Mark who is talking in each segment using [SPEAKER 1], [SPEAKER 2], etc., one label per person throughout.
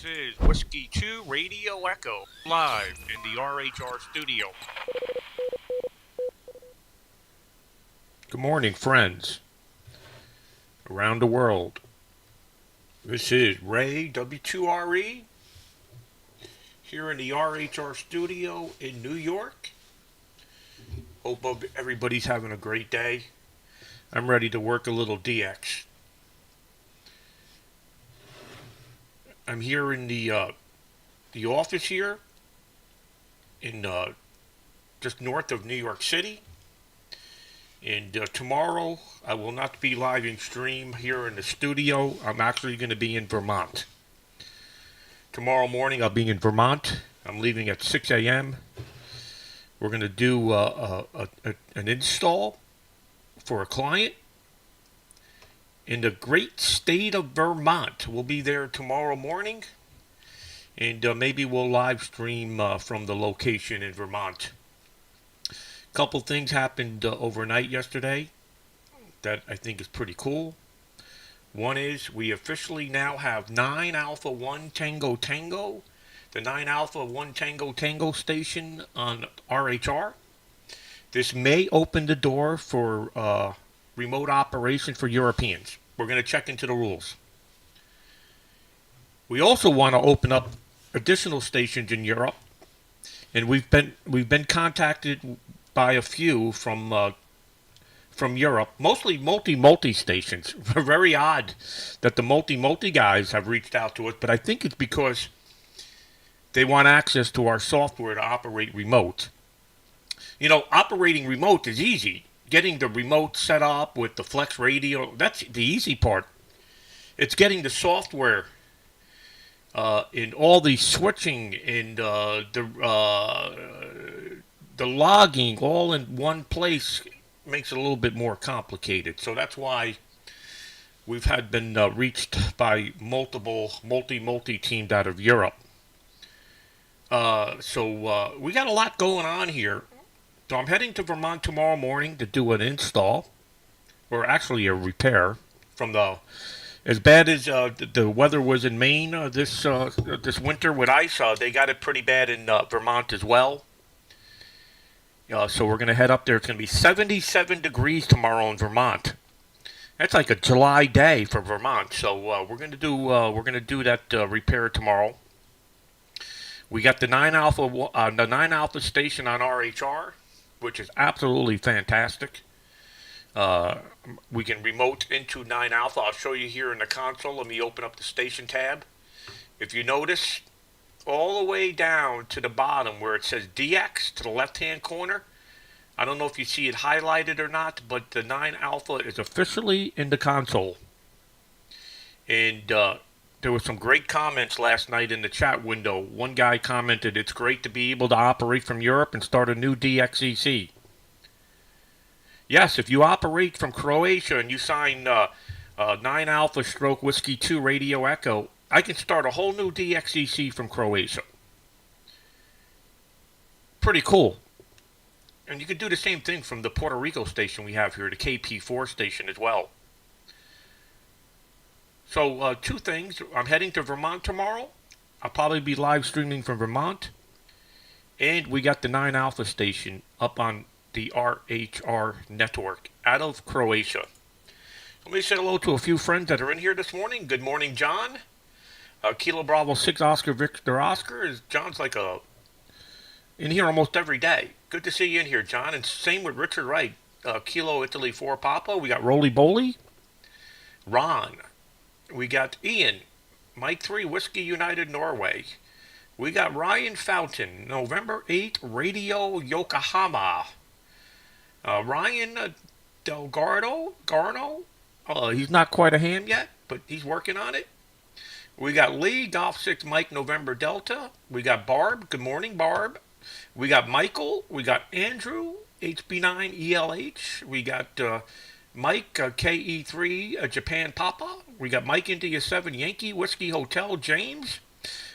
[SPEAKER 1] This is Whiskey 2 Radio Echo, live in the RHR studio. Good morning, friends around the world. This is Ray W2RE here in the RHR studio in New York. Hope everybody's having a great day. I'm ready to work a little DX. I'm here in the office here in just north of New York City. And tomorrow I will not be live in stream here in the studio. I'm actually going to be in Vermont. Tomorrow morning I'll be in Vermont. I'm leaving at 6 a.m. We're going to do an install for a client in the great state of Vermont. We'll be there tomorrow morning, and maybe we'll live stream from the location in Vermont. A couple things happened overnight yesterday that I think is pretty cool. One is we officially now have 9 Alpha 1 Tango Tango, the 9 Alpha 1 Tango Tango station on RHR. This may open the door for remote operation for Europeans. We're going to check into the rules. We also want to open up additional stations in Europe, and we've been contacted by a few from Europe, mostly multi stations. Very odd that the multi guys have reached out to us, but I think it's because they want access to our software to operate remote. You know, operating remote is easy. Getting the remote set up with the Flex Radio, that's the easy part. It's getting the software in all the switching and the logging all in one place makes it a little bit more complicated. So that's why we've been reached by multi teams out of Europe. So we got a lot going on here. So I'm heading to Vermont tomorrow morning to do an install, or actually a repair, from as bad as the weather was in Maine this winter with ice. They got it pretty bad in Vermont as well. So we're going to head up there. It's going to be 77 degrees tomorrow in Vermont. That's like a July day for Vermont. So we're going to do that repair tomorrow. We got the 9 Alpha station on RHR, which is absolutely fantastic. We can remote into 9 Alpha. I'll show you here in the console. Let me open up the station tab. If you notice, all the way down to the bottom where it says DX to the left-hand corner, I don't know if you see it highlighted or not, but the 9 Alpha is officially in the console. And there were some great comments last night in the chat window. One guy commented, "It's great to be able to operate from Europe and start a new DXEC." Yes, if you operate from Croatia and you sign 9 Alpha Stroke Whiskey 2 Radio Echo, I can start a whole new DXEC from Croatia. Pretty cool. And you can do the same thing from the Puerto Rico station we have here, the KP4 station as well. So, two things. I'm heading to Vermont tomorrow. I'll probably be live streaming from Vermont. And we got the 9 Alpha station up on the RHR network out of Croatia. Let me say hello to a few friends that are in here this morning. Good morning, John. Kilo Bravo 6 Oscar Victor Oscar. John's in here almost every day. Good to see you in here, John. And same with Richard Wright. Kilo Italy 4 Papa. We got Roly Boly. Ron. We got Ian, Mike 3, Whiskey United Norway. We got Ryan Fountain, November 8, Radio Yokohama. Ryan Garno. He's not quite a ham yet, but he's working on it. We got Lee, Golf 6, Mike, November Delta. We got Barb. Good morning, Barb. We got Michael. We got Andrew, HB9 ELH. We got Mike, KE3, Japan Papa. We got Mike India 7 Yankee Whiskey Hotel James.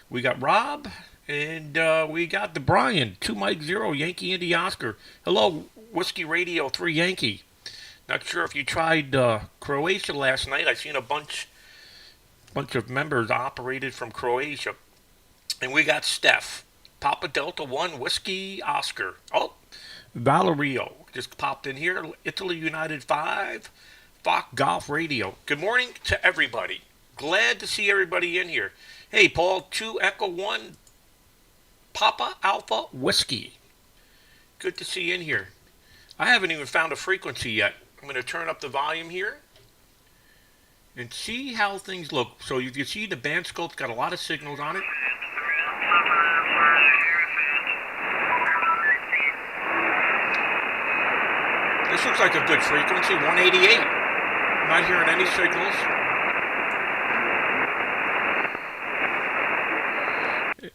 [SPEAKER 1] We got Rob. And we got the Brian, 2 Mike 0 Yankee India Oscar. Hello, Whiskey Radio 3 Yankee. Not sure if you tried Croatia last night. I seen a bunch bunch of members operated from Croatia. And we got Steph, Papa Delta 1 Whiskey Oscar. Oh, Valerio just popped in here. Italy United 5, Fox Golf Radio. Good morning to everybody. Glad to see everybody in here. Hey, Paul, 2 Echo 1 Papa Alpha Whiskey. Good to see you in here. I haven't even found a frequency yet. I'm going to turn up the volume here and see how things look. So if you see the band scope's got a lot of signals on it. This looks like a good frequency, 188. I'm not hearing any signals.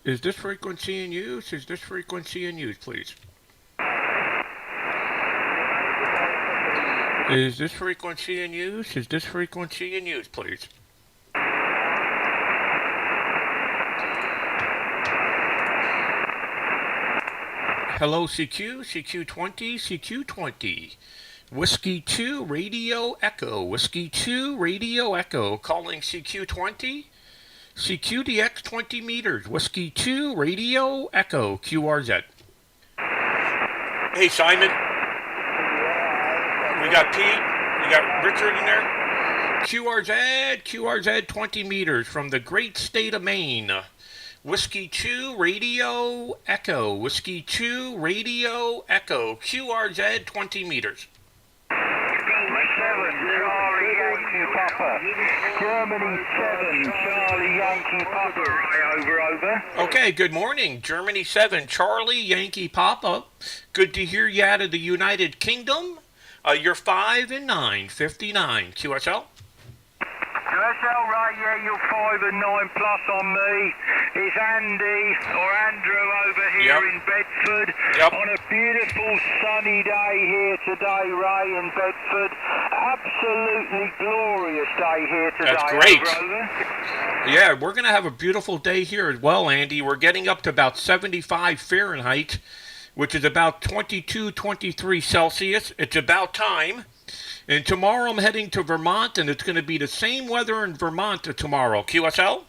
[SPEAKER 1] Is this frequency in use? Is this frequency in use, please? Is this frequency in use? Is this frequency in use, please? Hello, CQ, CQ20, CQ20. Whiskey 2, Radio Echo. Whiskey 2, Radio Echo. Calling CQ20. CQDX 20 meters. Whiskey 2, Radio Echo. QRZ. Hey, Simon. We got Pete. We got Richard in there. QRZ 20 meters from the great state of Maine. Whiskey 2, Radio Echo. Whiskey 2, Radio Echo. QRZ 20 meters.
[SPEAKER 2] 7, Charlie Yankee Papa. Germany 7, Charlie Yankee Papa. Right, over.
[SPEAKER 1] Okay, good morning. Germany 7, Charlie Yankee Papa. Good to hear you out of the United Kingdom. You're 5 and 9, 59. QSL?
[SPEAKER 2] QSL, right, yeah, you're 5 and 9 plus on me. It's Andy, or Andrew over here in Bedford. On a beautiful sunny day here today, Ray, in Bedford. Absolutely glorious day here today.
[SPEAKER 1] That's great.
[SPEAKER 2] Over.
[SPEAKER 1] Yeah, we're going to have a beautiful day here as well, Andy. We're getting up to about 75 Fahrenheit, which is about 22, 23 Celsius. It's about time. And tomorrow I'm heading to Vermont, and it's going to be the same weather in Vermont tomorrow. QSL?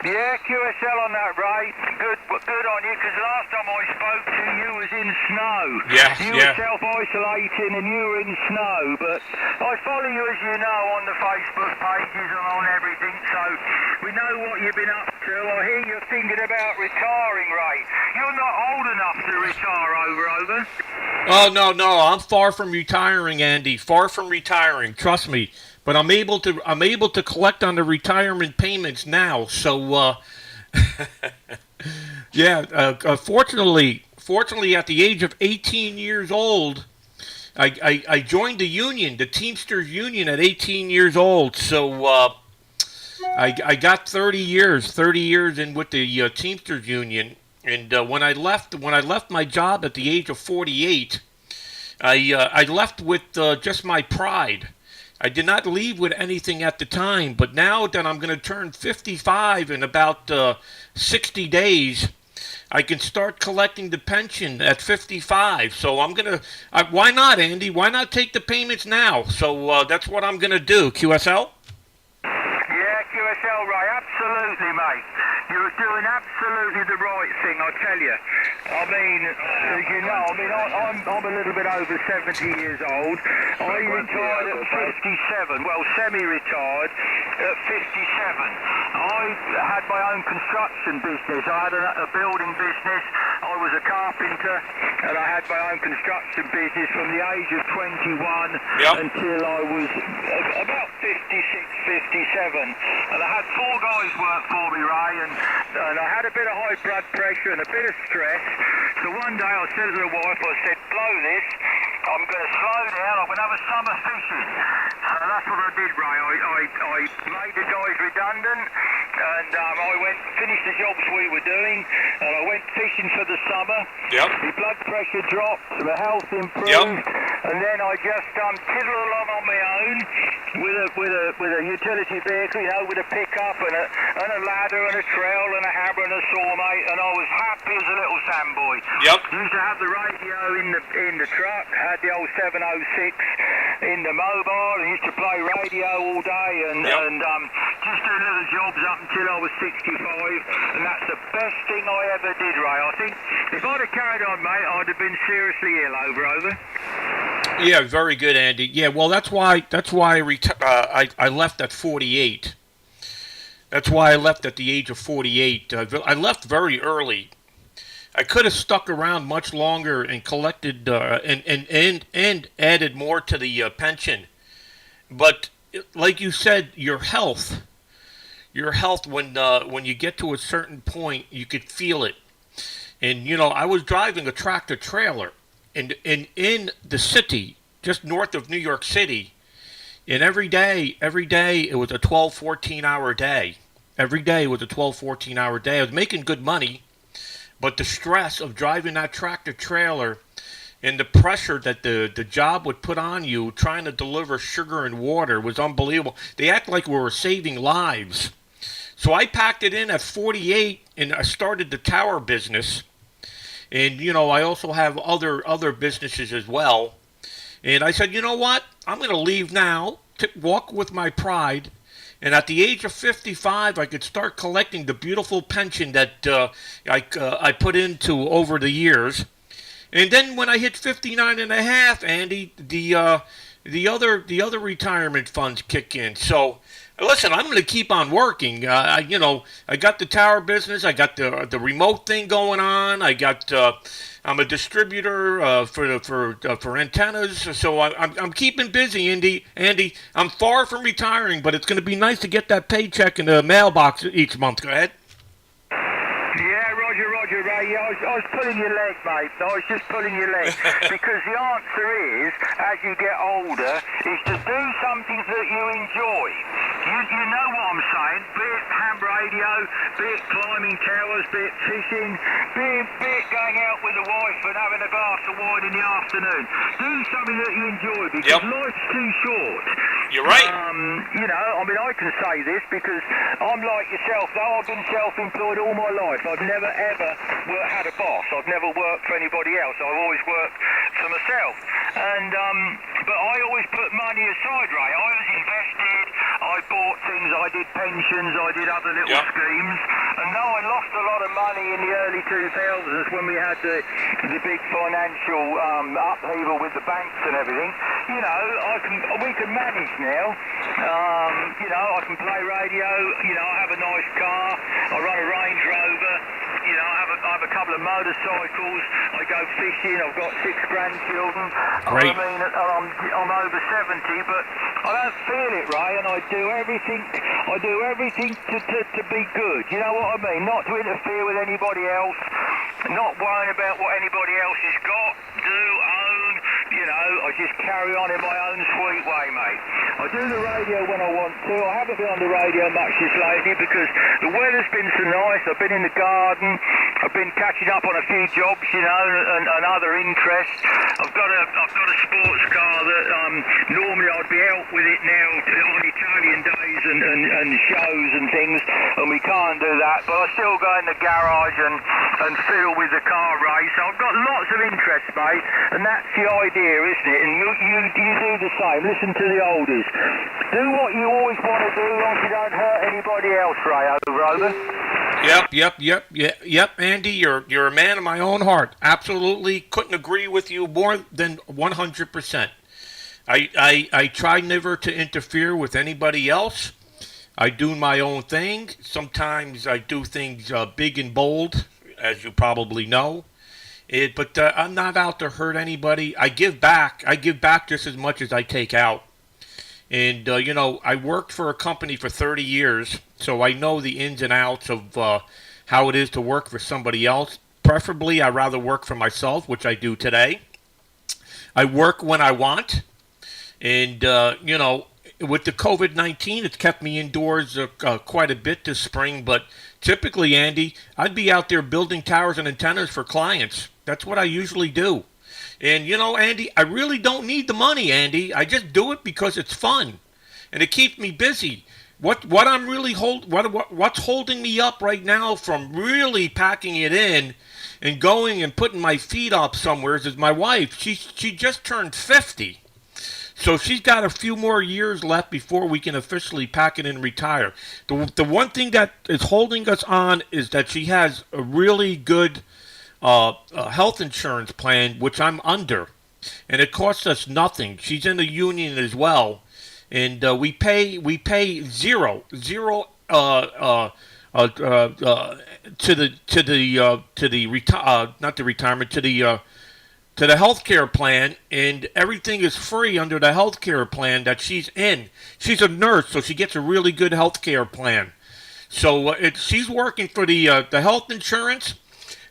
[SPEAKER 2] Yeah, QSL on that, Ray. Good on you, because last time I spoke to you was in snow. You were self-isolating and you were in snow, but I follow you, as you know, on the Facebook pages and on everything, so we know what you've been up to. I hear you're thinking about retiring, Ray. You're not old enough to retire, over.
[SPEAKER 1] Oh, no, I'm far from retiring, Andy. Far from retiring, trust me. But I'm able to collect on the retirement payments now. So, fortunately, at the age of 18 years old, I joined the union, the Teamsters Union, at 18 years old. So, I got 30 years in with the Teamsters Union. And when I left my job at the age of 48, I left with just my pride. I did not leave with anything at the time, but now that I'm going to turn 55 in about 60 days, I can start collecting the pension at 55. So I'm going to, why not, Andy? Why not take the payments now? So that's what I'm going to do. QSL?
[SPEAKER 2] Yeah, QSL, Ray, absolutely, mate. You're doing absolutely the right thing, I tell you. I mean, you know, I'm a little bit over 70 years old. I retired at 57, well, semi-retired at 57. I had my own construction business. I had a building business. I was a carpenter, and I had my own construction business from the age of 21 until I was about 56, 57. And I had 4 guys work for me, Ray, and I had a bit of high blood pressure and a bit of stress. So one day I said to the wife, I said, blow this, I'm going to slow down, I'm going to have a summer fishing. So that's what I did, Ray. I made the guys redundant, and I went, finished the jobs we were doing, and I went fishing for the summer. My blood pressure dropped, my health improved, and then I just tiddled along on my own with a utility vehicle, you know, with a pickup and a ladder and a trowel and a hammer and a saw, mate, and I was happy as a little sandboy. Used to have the radio in the truck, had the old 706, in the mobile and used to play radio all day and just do little jobs up until I was 65, and that's the best thing I ever did, Ray. I think if I'd have carried on, mate, I'd have been seriously ill. Over.
[SPEAKER 1] Yeah, very good, Andy. Yeah, well, that's why I left at 48. That's why I left at the age of 48. I left very early. I could have stuck around much longer and collected and added more to the pension. But like you said, your health when you get to a certain point, you could feel it. And I was driving a tractor trailer, and in the city, just north of New York City, and every day it was a 12, 14-hour day. Every day was a 12, 14-hour day. I was making good money, but the stress of driving that tractor trailer and the pressure that the job would put on you trying to deliver sugar and water was unbelievable. They act like we were saving lives. So I packed it in at 48, and I started the tower business. And, I also have other businesses as well. And I said, you know what? I'm going to leave now, walk with my pride. And at the age of 55, I could start collecting the beautiful pension that I put into over the years. And then when I hit 59 and a half, Andy, the other retirement funds kick in. So listen, I'm going to keep on working. I got the tower business. I got the remote thing going on. I'm a distributor for antennas. So I'm keeping busy, Andy. I'm far from retiring, but it's going to be nice to get that paycheck in the mailbox each month. Go ahead.
[SPEAKER 2] Yeah, Roger, Ray. Yeah, I was pulling your leg, mate. I was just pulling your leg. Because the answer is, as you get older, is to do something that you enjoy. You know what I'm saying? Be it ham radio, be it climbing towers, be it fishing, be it going out with the wife and having a glass of wine in the afternoon. Do something that you enjoy, because life's too short.
[SPEAKER 1] You're right.
[SPEAKER 2] I can say this because I'm like yourself, though I've been self-employed all my life. I've never ever had a boss. I've never worked for anybody else. I've always worked for myself. And but I always put money aside, Ray. I was invested. I bought things. I did pensions. I did other little schemes. And though I lost a lot of money in the early 2000s when we had the big financial upheaval with the banks and everything, we can manage now. I can play radio. I have a nice car. I run a Range Rover. I have a couple of motorcycles. I go fishing. I've got 6 grandchildren.
[SPEAKER 1] Great.
[SPEAKER 2] I'm over 70, but I don't feel it, Ray, and I do everything to be good. You know what I mean? Not to interfere with anybody else. Not worrying about what anybody else has got, own. I just carry on in my own sweet way, mate. I do the radio when I want to. I haven't been on the radio much this lately because the weather's been so nice. I've been in the garden. I've been catching up on a few jobs, and other interests. I've got a sports car that normally I'd be out with it now on Italian days and shows and things, and we can't do that. But I still go in the garage and fiddle with the car race. So I've got lots of interest, mate, and that's the idea, isn't it? And you do the same. Listen to the oldies. Do what you always want to do, as long as you don't hurt anybody else, Ray. Over.
[SPEAKER 1] Yep, Andy, you're a man of my own heart. Absolutely, couldn't agree with you more than 100%. I try never to interfere with anybody else. I do my own thing. Sometimes I do things big and bold, as you probably know. But I'm not out to hurt anybody. I give back. I give back just as much as I take out. And, I worked for a company for 30 years, so I know the ins and outs of how it is to work for somebody else. Preferably, I'd rather work for myself, which I do today. I work when I want. And, with the COVID-19, it's kept me indoors quite a bit this spring. But typically, Andy, I'd be out there building towers and antennas for clients. That's what I usually do. And, Andy, I really don't need the money, Andy. I just do it because it's fun. And it keeps me busy. What's holding me up right now from really packing it in and going and putting my feet up somewhere is my wife. She just turned 50. So she's got a few more years left before we can officially pack it and retire. The one thing that is holding us on is that she has a really good health insurance plan, which I'm under, and it costs us nothing. She's in the union as well, and we pay zero to the not the retirement to the healthcare plan, and everything is free under the healthcare plan that she's in. She's a nurse, so she gets a really good healthcare plan. So she's working for the health insurance,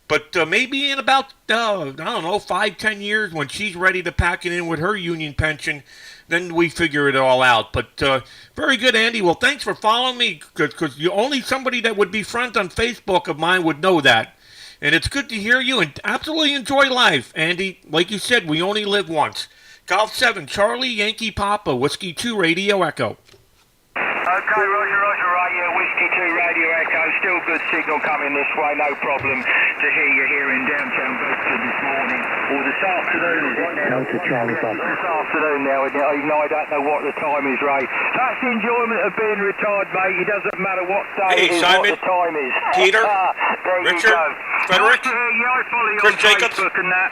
[SPEAKER 1] but maybe in about I don't know 5-10 years when she's ready to pack it in with her union pension, then we figure it all out. But very good, Andy. Well, thanks for following me, because you only somebody that would be friends on Facebook of mine would know that. And it's good to hear you, and absolutely enjoy life, Andy. Like you said, we only live once. Golf 7, Charlie, Yankee Papa, Whiskey 2, Radio Echo.
[SPEAKER 2] Okay, Roger, right, yeah, Whiskey 2 Radio Echo, still good signal coming this way, no problem to hear you here in downtown Bedford this morning, or this afternoon, is it now?
[SPEAKER 3] No to Charlie Bob.
[SPEAKER 2] This afternoon now, isn't it? Even though I don't know what the time is, Ray. That's the enjoyment of being retired, mate. It doesn't matter what day
[SPEAKER 1] Hey,
[SPEAKER 2] it is,
[SPEAKER 1] Simon,
[SPEAKER 2] what the time is.
[SPEAKER 1] Peter,
[SPEAKER 2] there
[SPEAKER 1] Richard,
[SPEAKER 2] you go.
[SPEAKER 1] Frederick,
[SPEAKER 2] Nice to hear you. I follow you
[SPEAKER 1] Chris
[SPEAKER 2] on
[SPEAKER 1] Jacobs,
[SPEAKER 2] Facebook and that.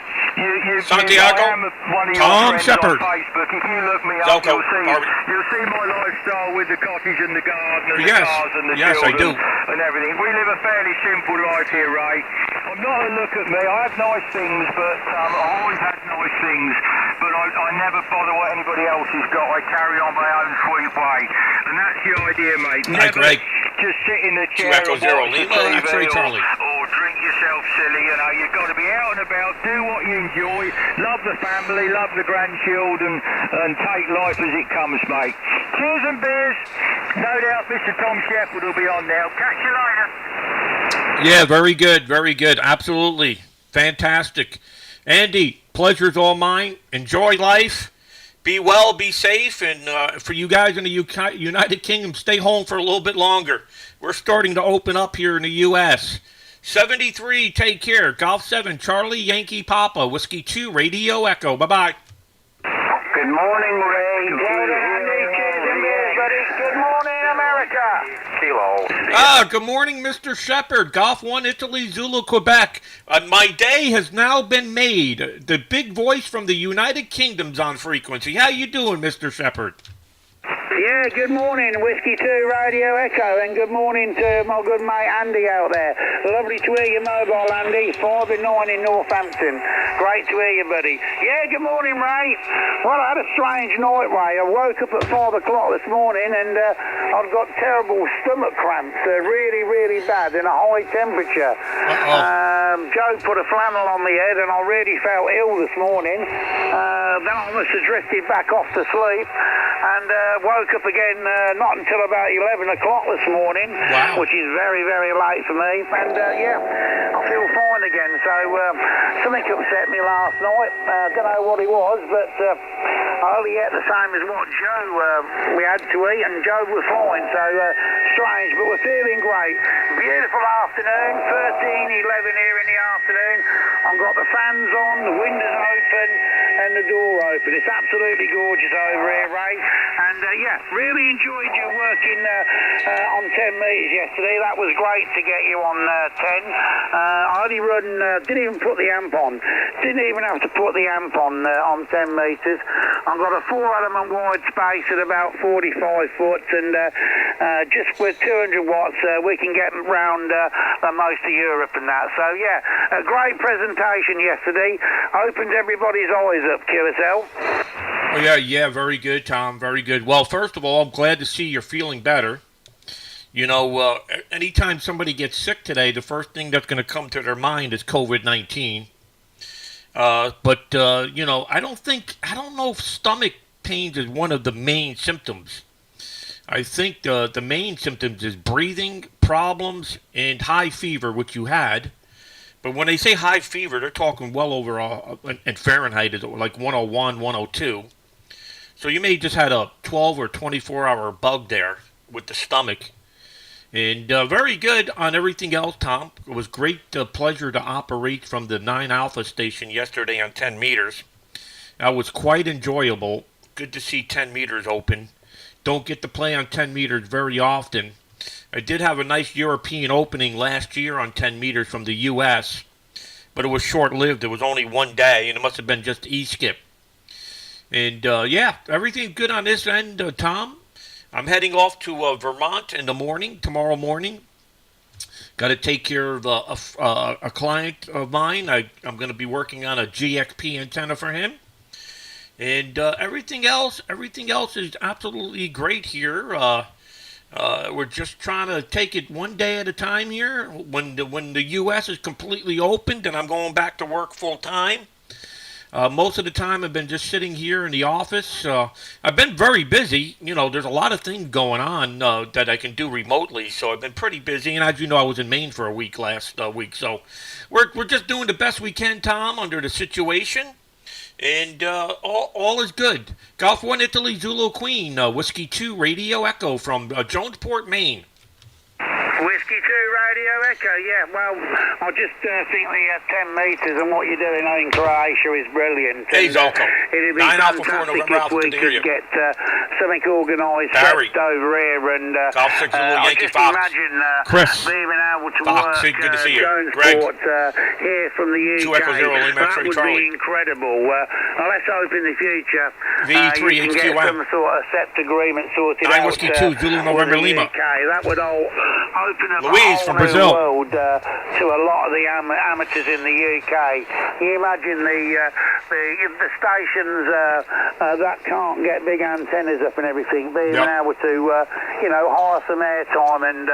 [SPEAKER 1] Santiago,
[SPEAKER 2] I am one of your
[SPEAKER 1] Tom
[SPEAKER 2] friends
[SPEAKER 1] Shepard,
[SPEAKER 2] on Facebook. If you look me up,
[SPEAKER 1] Zelko,
[SPEAKER 2] you'll see my lifestyle with the cottage and the garden and
[SPEAKER 1] Yes,
[SPEAKER 2] the cars and the
[SPEAKER 1] yes, I
[SPEAKER 2] children
[SPEAKER 1] do.
[SPEAKER 2] and everything. We live a fairly simple life here, Ray. I'm not a look at me. I have nice things, but I've always had nice things. But I never bother what anybody else has got. I carry on my own sweet way. And that's the idea, mate.
[SPEAKER 1] Hi,
[SPEAKER 2] Never
[SPEAKER 1] Greg.
[SPEAKER 2] just sit in the
[SPEAKER 1] 2
[SPEAKER 2] chair
[SPEAKER 1] Echo
[SPEAKER 2] and
[SPEAKER 1] 0
[SPEAKER 2] watch the
[SPEAKER 1] Lima,
[SPEAKER 2] TV
[SPEAKER 1] X-ray Charlie.
[SPEAKER 2] or drink yourself silly. You know, you've got to be out and about, do what you enjoy, love the family, love the grandchildren, and take life as it comes, mate. Cheers and beers. No doubt Mr. Tom Shepard will be on now. Catch you later.
[SPEAKER 1] Yeah, very good, very good. Absolutely. Fantastic. Andy, pleasure's all mine. Enjoy life. Be well, be safe, and for you guys in the United Kingdom, stay home for a little bit longer. We're starting to open up here in the U.S. 73, take care. Golf 7, Charlie, Yankee Papa, Whiskey 2, Radio Echo. Bye-bye.
[SPEAKER 2] Good morning, Ray. Good morning, America. Kilo.
[SPEAKER 1] Good morning, Mr. Shepard. Golf 1, Italy, Zulu, Quebec. My day has now been made. The big voice from the United Kingdom's on frequency. How you doing, Mr. Shepard?
[SPEAKER 3] Yeah, good morning, Whiskey 2 Radio Echo, and good morning to my good mate Andy out there. Lovely to hear your mobile, Andy. 5 and 9 in Northampton. Great to hear you, buddy. Yeah, good morning, Ray. Well, I had a strange night, Ray. I woke up at 5 o'clock this morning and I've got terrible stomach cramps, really, really bad, and a high temperature. Joe put a flannel on my head and I really felt ill this morning. Then I must have drifted back off to sleep and woke up again not until about 11 o'clock this morning,
[SPEAKER 1] wow,
[SPEAKER 3] which is very, very late for me. And yeah, I feel fine again. So something upset me last night. Don't know what it was, but I only ate the same as what Joe we had to eat, and Joe was fine. So strange, but we're feeling great. Beautiful afternoon, 13:11 here in the afternoon. I've got the fans on, the windows open, and the door open. It's absolutely gorgeous over here, Ray. And yeah, really enjoyed your working on 10 metres yesterday. That was great to get you on 10. I only run, didn't even put the amp on. Didn't even have to put the amp on 10 metres. I've got a 4-element wide space at about 45 foot, and just with 200 watts, we can get round most of Europe and that. So yeah, a great presentation yesterday. Opened everybody's eyes up, QSL.
[SPEAKER 1] Oh, yeah, very good, Tom, very good. Well, first of all, I'm glad to see you're feeling better. You know, anytime somebody gets sick today, the first thing that's going to come to their mind is COVID-19. But you know, I don't know if stomach pains is one of the main symptoms. I think the main symptoms is breathing problems and high fever, which you had. But when they say high fever, they're talking well over, in Fahrenheit, is like 101, 102. So you may just had a 12 or 24-hour bug there with the stomach. And very good on everything else, Tom. It was great pleasure to operate from the 9 Alpha station yesterday on 10 meters. That was quite enjoyable. good to see 10 meters open. Don't get to play on 10 meters very often. I did have a nice European opening last year on 10 meters from the U.S., but it was short-lived. It was only one day, and it must have been just E-skip. And, yeah, everything's good on this end, Tom. I'm heading off to Vermont in the morning, tomorrow morning. Got to take care of a client of mine. I'm going to be working on a GXP antenna for him. And everything else is absolutely great here. We're just trying to take it one day at a time here. When the U.S. is completely opened and I'm going back to work full time. Most of the time I've been just sitting here in the office. I've been very busy. You know, there's a lot of things going on that I can do remotely. So I've been pretty busy. And as you know, I was in Maine for a week last week. So we're just doing the best we can, Tom, under the situation. And all is good. Golf 1 Italy Zulu Queen, Whiskey 2 Radio Echo from Jonesport, Maine.
[SPEAKER 3] Whiskey 2 Radio Echo, yeah, well, I just think the 10 metres and what you're doing out in Croatia is brilliant.
[SPEAKER 1] Hey, Zolko.
[SPEAKER 3] It'd be
[SPEAKER 1] 9 Alpha 4
[SPEAKER 3] fantastic
[SPEAKER 1] November
[SPEAKER 3] if
[SPEAKER 1] Alpha
[SPEAKER 3] we
[SPEAKER 1] to hear
[SPEAKER 3] could
[SPEAKER 1] you.
[SPEAKER 3] get something organised
[SPEAKER 1] Barry.
[SPEAKER 3] over here. And
[SPEAKER 1] Golf 6 Zulu
[SPEAKER 3] I
[SPEAKER 1] Yankee
[SPEAKER 3] just
[SPEAKER 1] Fox.
[SPEAKER 3] imagine
[SPEAKER 1] Chris.
[SPEAKER 3] being able to
[SPEAKER 1] Fox,
[SPEAKER 3] work
[SPEAKER 1] good to see you. Greg.
[SPEAKER 3] Jonesport here from the UK.
[SPEAKER 1] 2 Echo 0 Lima
[SPEAKER 3] that
[SPEAKER 1] X-ray
[SPEAKER 3] would
[SPEAKER 1] Charlie.
[SPEAKER 3] be incredible. Let's hope in the future
[SPEAKER 1] V3
[SPEAKER 3] you can get
[SPEAKER 1] HQM.
[SPEAKER 3] some sort of sept agreement sorted
[SPEAKER 1] 9
[SPEAKER 3] out
[SPEAKER 1] Whiskey 2 Zulu November
[SPEAKER 3] with the
[SPEAKER 1] Lima.
[SPEAKER 3] UK. That would all open up
[SPEAKER 1] Louise
[SPEAKER 3] a
[SPEAKER 1] from
[SPEAKER 3] whole
[SPEAKER 1] Brazil.
[SPEAKER 3] new world to a lot of the amateurs in the UK. You imagine the stations that can't get big antennas up and everything, being
[SPEAKER 1] Yep.
[SPEAKER 3] able to hire some airtime and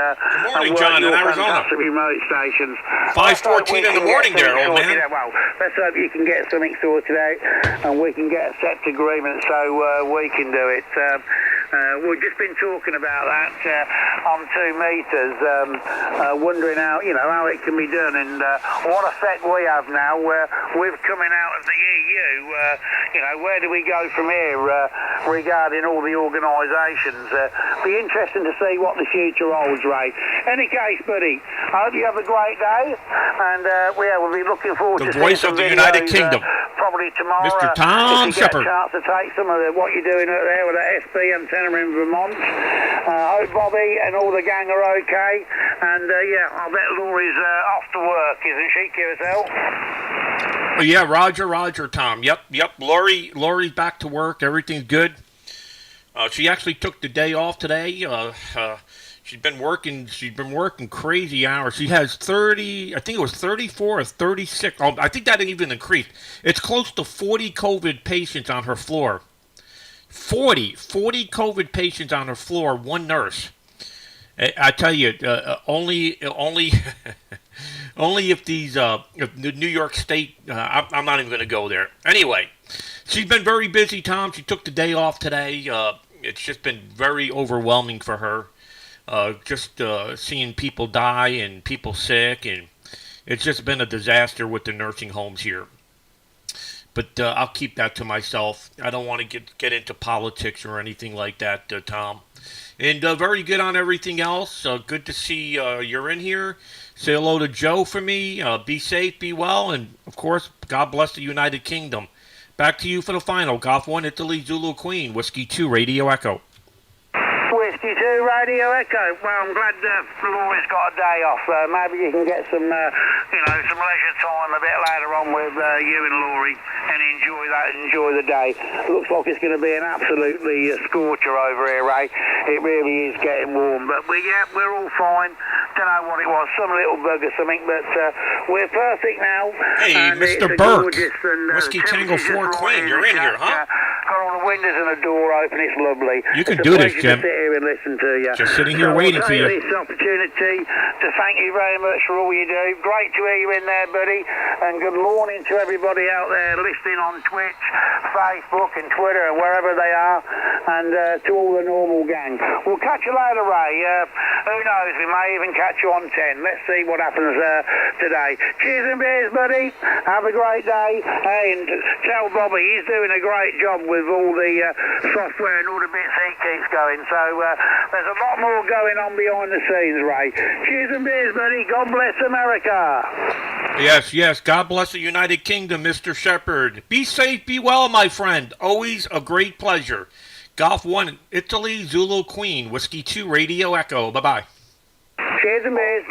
[SPEAKER 1] morning,
[SPEAKER 3] work
[SPEAKER 1] John, in
[SPEAKER 3] your
[SPEAKER 1] Arizona.
[SPEAKER 3] fantastic remote stations.
[SPEAKER 1] 5:14 in the morning there, old man.
[SPEAKER 3] Well, let's hope you can get something sorted out and we can get a set agreement so we can do it. We've just been talking about that on 2 metres, wondering how it can be done and what effect we have now. We're coming out of the EU. Where do we go from here regarding all the organisations? Be interesting to see what the future holds, Ray. Any case, buddy, I hope you have a great day, and we'll be looking forward
[SPEAKER 1] The
[SPEAKER 3] to
[SPEAKER 1] voice
[SPEAKER 3] seeing
[SPEAKER 1] of
[SPEAKER 3] some
[SPEAKER 1] the United
[SPEAKER 3] videos,
[SPEAKER 1] Kingdom.
[SPEAKER 3] probably tomorrow.
[SPEAKER 1] Mr. Tom
[SPEAKER 3] if you get
[SPEAKER 1] Shepard.
[SPEAKER 3] a chance to take some of what you're doing out there with that SB antenna in Vermont. Hope Bobby and all the gang are okay, and I bet Laurie's off to work, isn't she, QSL?
[SPEAKER 1] Yeah, Roger, Tom. Yep. Lori's back to work. Everything's good. She actually took the day off today. She's been working crazy hours. She has 30, I think it was 34 or 36. Oh, I think that even increased. It's close to 40 COVID patients on her floor. 40 COVID patients on her floor, one nurse. I tell you, only only if the New York State, I'm not even going to go there. Anyway, she's been very busy, Tom. She took the day off today. It's just been very overwhelming for her. Just seeing people die and people sick, and it's just been a disaster with the nursing homes here. But I'll keep that to myself. I don't want to get into politics or anything like that, Tom. And very good on everything else. Good to see you're in here. Say hello to Joe for me. Be safe, be well, and of course, God bless the United Kingdom. Back to you for the final. Golf 1 Italy Zulu Queen, Whiskey 2 Radio Echo.
[SPEAKER 3] Whiskey 2 Radio Echo. Well, I'm glad Laurie's got a day off. Maybe you can get some leisure time a bit later on with you and Laurie and enjoy the day. Looks like it's going to be an absolutely scorcher over here, Ray. It really is getting warm, but we're all fine. Don't know what it was, some little bug or something, but we're perfect now.
[SPEAKER 1] Hey,
[SPEAKER 3] and
[SPEAKER 1] Mr.
[SPEAKER 3] it's
[SPEAKER 1] Burke,
[SPEAKER 3] gorgeous, and,
[SPEAKER 1] Whiskey Tango
[SPEAKER 3] temperature's
[SPEAKER 1] 4
[SPEAKER 3] just
[SPEAKER 1] Queen,
[SPEAKER 3] right
[SPEAKER 1] you're in here, huh?
[SPEAKER 3] Got all the windows and the door open, it's lovely.
[SPEAKER 1] You can
[SPEAKER 3] It's
[SPEAKER 1] do
[SPEAKER 3] a
[SPEAKER 1] this,
[SPEAKER 3] pleasure
[SPEAKER 1] Jim.
[SPEAKER 3] to sit here and listen to you.
[SPEAKER 1] Just sitting here waiting
[SPEAKER 3] I'll
[SPEAKER 1] for
[SPEAKER 3] take
[SPEAKER 1] you.
[SPEAKER 3] this opportunity to thank you very much for all you do. Great to hear you in there, buddy. And good morning to everybody out there listening on Twitch, Facebook and Twitter and wherever they are. And to all the normal gang. We'll catch you later, Ray. Who knows, we may even catch you on 10. Let's see what happens today. Cheers and beers, buddy. Have a great day. Hey, and tell Bobby he's doing a great job with with all the software and all the bits he keeps going. So there's a lot more going on behind the scenes, Ray. Cheers and beers, buddy. God bless America.
[SPEAKER 1] Yes, yes. God bless the United Kingdom, Mr. Shepherd. Be safe, be well, my friend. Always a great pleasure. Golf 1, Italy, Zulu Queen, Whiskey 2, Radio Echo. Bye-bye.
[SPEAKER 3] Cheers and beers.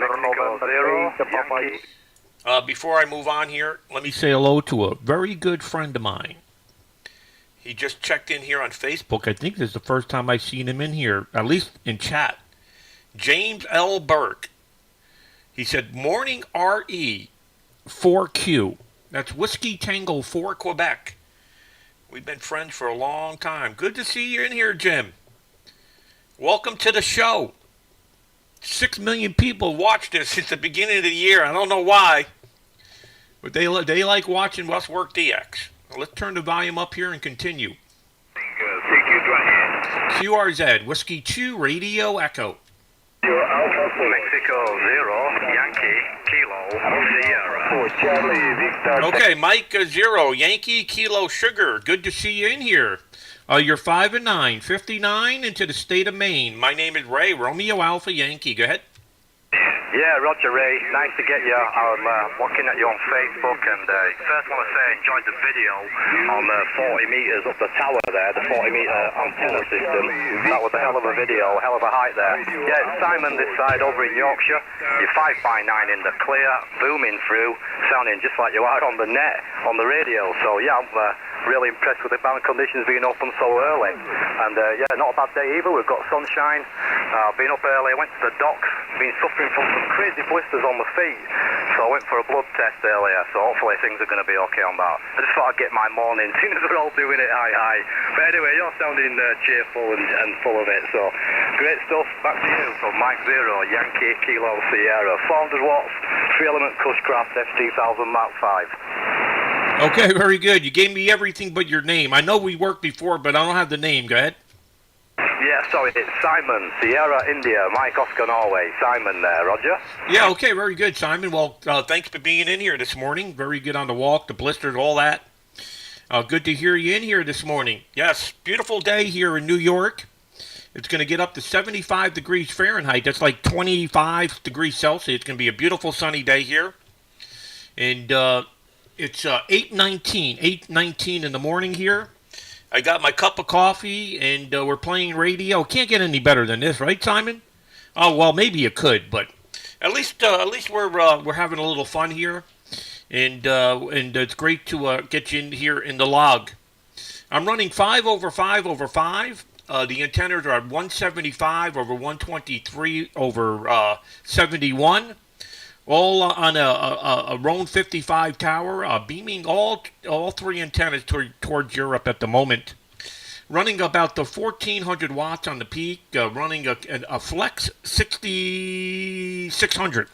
[SPEAKER 1] Before I move on here, let me say hello to a very good friend of mine. He just checked in here on Facebook. I think this is the first time I've seen him in here, at least in chat. James L. Burke. He said, Morning RE 4Q. That's Whiskey Tango 4 Quebec. We've been friends for a long time. Good to see you in here, Jim. Welcome to the show. 6 million people watched this since the beginning of the year. I don't know why, but they like watching us work DX. Now let's turn the volume up here and continue. QRZ, Whiskey 2, Radio Echo.
[SPEAKER 2] Mexico 0, Yankee, Kilo, Sierra.
[SPEAKER 1] Okay, Mike 0, Yankee, Kilo, Sugar. Good to see you in here. You're 5 and 9, 59 into the state of Maine. My name is Ray, Romeo Alpha Yankee. Go ahead.
[SPEAKER 2] Yeah, Roger Ray, nice to get you. I'm looking at you on Facebook, and first want to say I enjoyed the video on the 40 metres up the tower there, the 40 metre antenna system. That was a hell of a video, a hell of a height there. Yeah, it's Simon this side over in Yorkshire. You're 5x9 in the clear, booming through, sounding just like you are on the net, on the radio. So yeah, I'm really impressed with the band conditions being open so early. And yeah, not a bad day either. We've got sunshine. Been up early, went to the docks, been suffering from some crazy blisters on the feet. So I went for a blood test earlier, so hopefully things are going to be okay on that. I just thought I'd get my morning, seeing as we're all doing it high. But anyway, you're sounding cheerful and full of it, so great stuff. Back to you from Mike 0, Yankee, Kilo, Sierra, 400 watts, 3-element Cushcraft F2000 Mark 5.
[SPEAKER 1] Okay, very good. You gave me everything but your name. I know we worked before, but I don't have the name. Go ahead.
[SPEAKER 2] Yeah, sorry, it's Simon, Sierra, India, Mike, Oscar, Norway. Simon there, Roger.
[SPEAKER 1] Yeah, okay, very good, Simon. Well, thanks for being in here this morning. Very good on the walk, the blisters, all that. Good to hear you in here this morning. Yes, beautiful day here in New York. It's going to get up to 75 degrees Fahrenheit. That's like 25 degrees Celsius. It's going to be a beautiful sunny day here. And it's 8:19 in the morning here. I got my cup of coffee, and we're playing radio. Can't get any better than this, right, Simon? Oh, well, maybe you could, but at least we're having a little fun here, and it's great to get you in here in the log. I'm running 5 over 5 over 5. The antennas are at 175 over 123 over 71. All on a Roan 55 tower, beaming all 3 antennas towards Europe at the moment. Running about the 1400 watts on the peak, running a Flex 6600.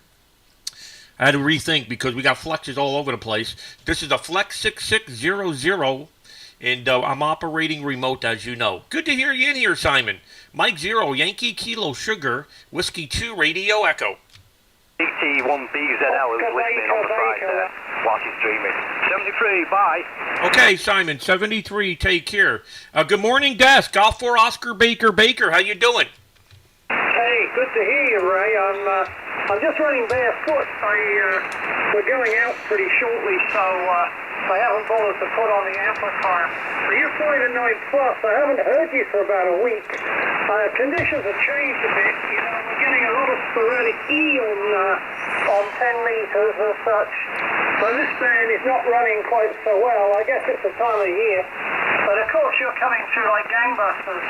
[SPEAKER 1] I had to rethink because we got flexes all over the place. This is a Flex 6600, and I'm operating remote, as you know. Good to hear you in here, Simon. Mike 0, Yankee, Kilo, Sugar, Whiskey 2, Radio Echo.
[SPEAKER 2] ET1BZL is listening on the side there while she's streaming. 73, bye.
[SPEAKER 1] Okay, Simon, 73, take care. Good morning, Des. Golf for Oscar Baker. How you doing?
[SPEAKER 4] Hey, good to hear you, Ray. I'm just running barefoot. We're going out pretty shortly, so I haven't bothered to put on the amplifier. But you're 5 and 9 plus. I haven't heard you for about a week. Conditions have changed a bit. You know, we're getting a lot of sporadic E on 10 meters and such. So this band is not running quite so well. I guess it's the time of year. But of course you're coming through like gangbusters.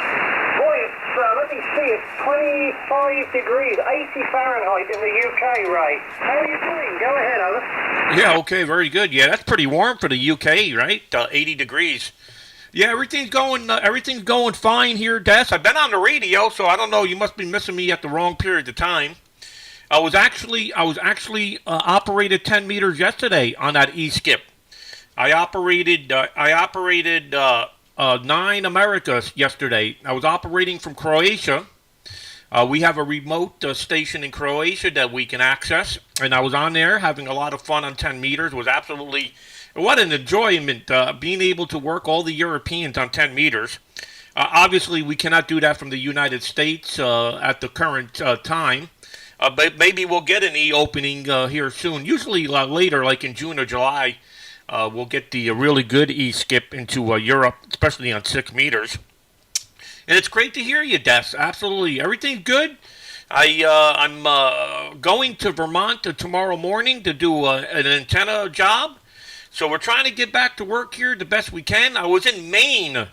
[SPEAKER 4] Boy, it's, let me see, it's 25 degrees, 80 Fahrenheit in the UK, Ray. How are you doing? Go ahead, Alice.
[SPEAKER 1] Yeah, okay, very good. Yeah, that's pretty warm for the UK, right? 80 degrees. Yeah, everything's going fine here, Des. I've been on the radio, so I don't know. You must be missing me at the wrong period of time. I was actually operated 10 meters yesterday on that E-skip. I operated 9 Americas yesterday. I was operating from Croatia. We have a remote station in Croatia that we can access, and I was on there having a lot of fun on 10 meters. It was absolutely What an enjoyment being able to work all the Europeans on 10 meters. Obviously, we cannot do that from the United States at the current time. But maybe we'll get an e-opening here soon. Usually later, like in June or July, we'll get the really good e-skip into Europe, especially on 6 meters. And it's great to hear you, Des. Absolutely. Everything's good. I'm going to Vermont tomorrow morning to do an antenna job. So we're trying to get back to work here the best we can. I was in Maine.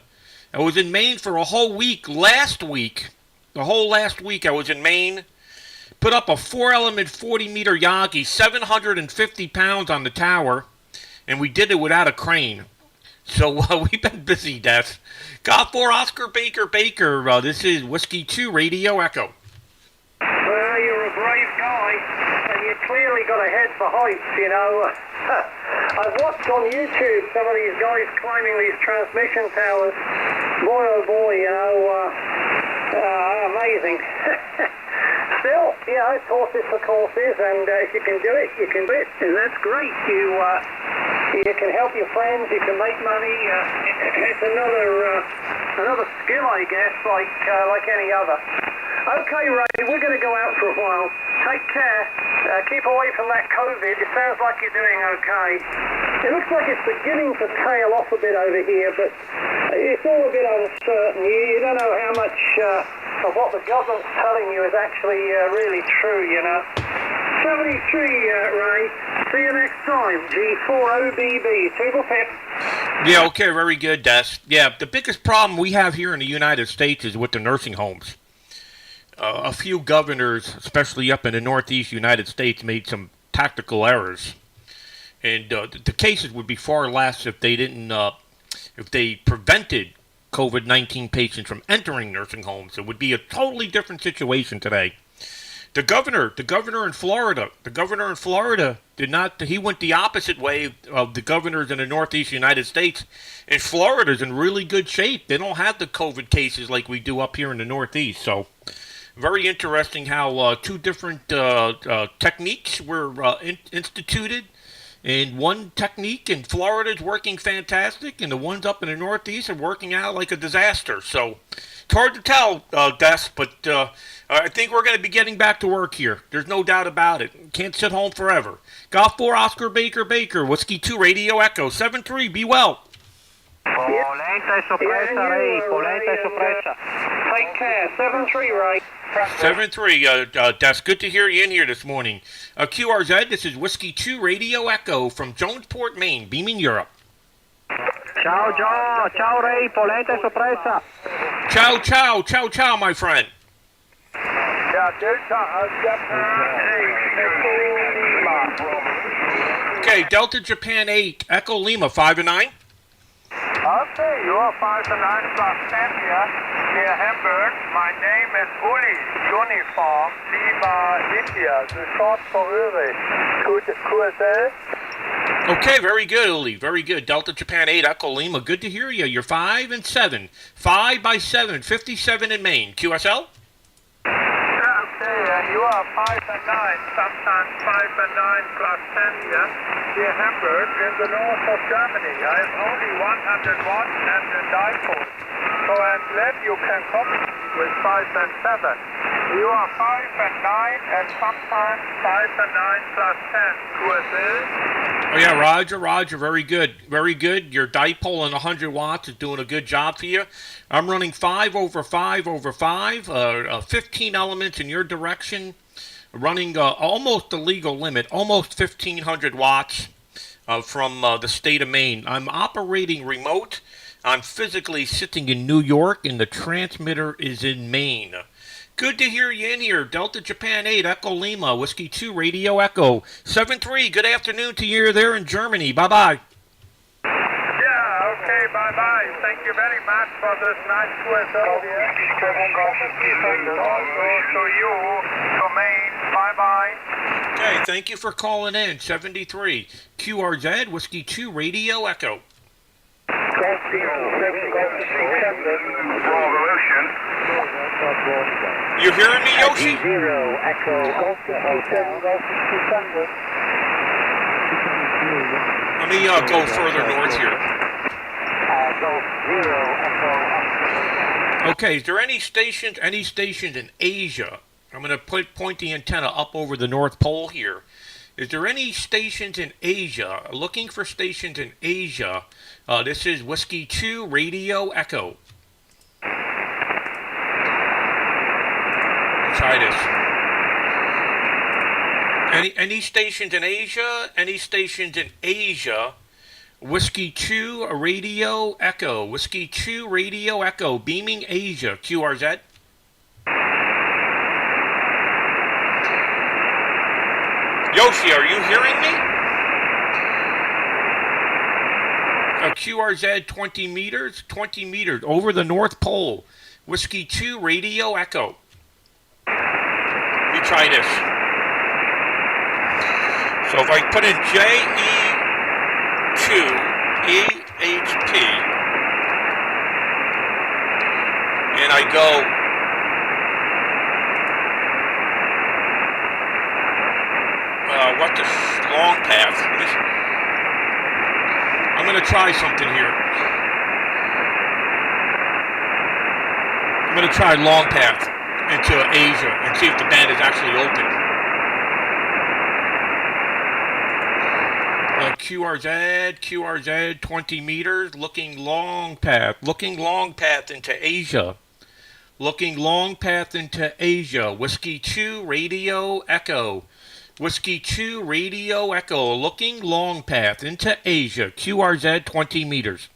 [SPEAKER 1] I was in Maine for a whole week last week. The whole last week I was in Maine. Put up a 4-element 40-meter Yagi, 750 pounds on the tower. And we did it without a crane. So we've been busy, Des. Golf for Oscar Baker Baker. This is Whiskey 2 Radio Echo.
[SPEAKER 4] Well, you're a brave guy, and you clearly got a head for heights, you know. I've watched on YouTube some of these guys climbing these transmission towers. Boy, oh boy, you know, amazing. Still, you know, it's horses for courses, and if you can do it, you can do it, and that's great. You can help your friends, you can make money. It's another skill, I guess, like any other. Okay, Ray, we're going to go out for a while. Take care. Keep away from that COVID. It sounds like you're doing okay. It looks like it's beginning to tail off a bit over here, but it's all a bit uncertain. You don't know how much of what the government's telling you is actually really true, you know. 73, Ray. See you next time. G4OBB. Table Pip.
[SPEAKER 1] Yeah, okay, very good, Des. Yeah, the biggest problem we have here in the United States is with the nursing homes. A few governors, especially up in the Northeast United States, made some tactical errors, and the cases would be far less if they didn't, if they prevented COVID-19 patients from entering nursing homes. It would be a totally different situation today. The governor in Florida did not. He went the opposite way of the governors in the Northeast United States. And Florida's in really good shape. They don't have the COVID cases like we do up here in the Northeast. So. Very interesting how two different techniques were instituted. And one technique in Florida is working fantastic, and the ones up in the Northeast are working out like a disaster. So it's hard to tell, Des, but I think we're going to be getting back to work here. There's no doubt about it. Can't sit home forever. Golf 4, Oscar Baker Baker, Whiskey 2 Radio Echo, 7-3, be well.
[SPEAKER 4] Polenta e soppressa, Ray. Polenta e soppressa. Take care. 7-3, Ray.
[SPEAKER 1] 7-3, Des, good to hear you in here this morning. QRZ, this is Whiskey 2 Radio Echo from Jonesport, Maine, beaming Europe.
[SPEAKER 4] Ciao, John. Ciao, Ray. Polenta e soppressa.
[SPEAKER 1] Ciao, ciao, ciao, ciao, my friend. Okay, Delta Japan 8, Echo Lima, 5 and 9.
[SPEAKER 2] Okay, you are 5 and 9 plus 10 here near Hamburg. My name is Uli, uniform, Lima, India, the short for Uri. QSL?
[SPEAKER 1] Okay, very good, Uli, very good. Delta Japan 8, Echo Lima, good to hear you. You're 5 and 7. 5 by 7, 57 in Maine. QSL?
[SPEAKER 2] Okay, you are 5 and 9, sometimes 5 and 9 plus 10 here near Hamburg in the north of Germany. I have only 100 watts and a dipole. So I'm glad you can copy with 5 and 7. You are 5 and 9 and sometimes 5 and 9 plus 10. QSL?
[SPEAKER 1] Oh, yeah, Roger, very good. Very good. Your dipole and 100 watts is doing a good job for you. I'm running 5 over 5 over 5, 15 elements in your direction, running almost the legal limit, almost 1,500 watts from the state of Maine. I'm operating remote. I'm physically sitting in New York, and the transmitter is in Maine. Good to hear you in here. Delta Japan 8, Echo Lima, Whiskey 2, Radio Echo. 7-3, good afternoon to you there in Germany. Bye-bye.
[SPEAKER 2] Yeah, okay, bye-bye. Thank you very much for this nice QSO here. Also to you, to Maine. Bye-bye.
[SPEAKER 1] Okay, thank you for calling in. 73, QRZ, Whiskey 2, Radio Echo. You hearing me, Yoshi? Let me go further north here.
[SPEAKER 3] Golf 0 Echo.
[SPEAKER 1] Okay, is there any stations in Asia? I'm going to point the antenna up over the North Pole here. Is there any stations in Asia? Looking for stations in Asia. This is Whiskey 2 Radio Echo. Try this. Any stations in Asia? Any stations in Asia? Whiskey 2 Radio Echo. Whiskey 2 Radio Echo. Beaming Asia. QRZ. Yoshi, are you hearing me? QRZ 20 meters. 20 meters over the North Pole. Whiskey 2 Radio Echo. Let me try this. So if I put in JE2EHP and I go what the long path? I'm going to try something here. I'm going to try long path into Asia and see if the band is actually open. QRZ 20 meters, looking long path into Asia. Looking long path into Asia. Whiskey 2 Radio Echo. Whiskey 2 Radio Echo. Looking long path into Asia. QRZ 20 meters.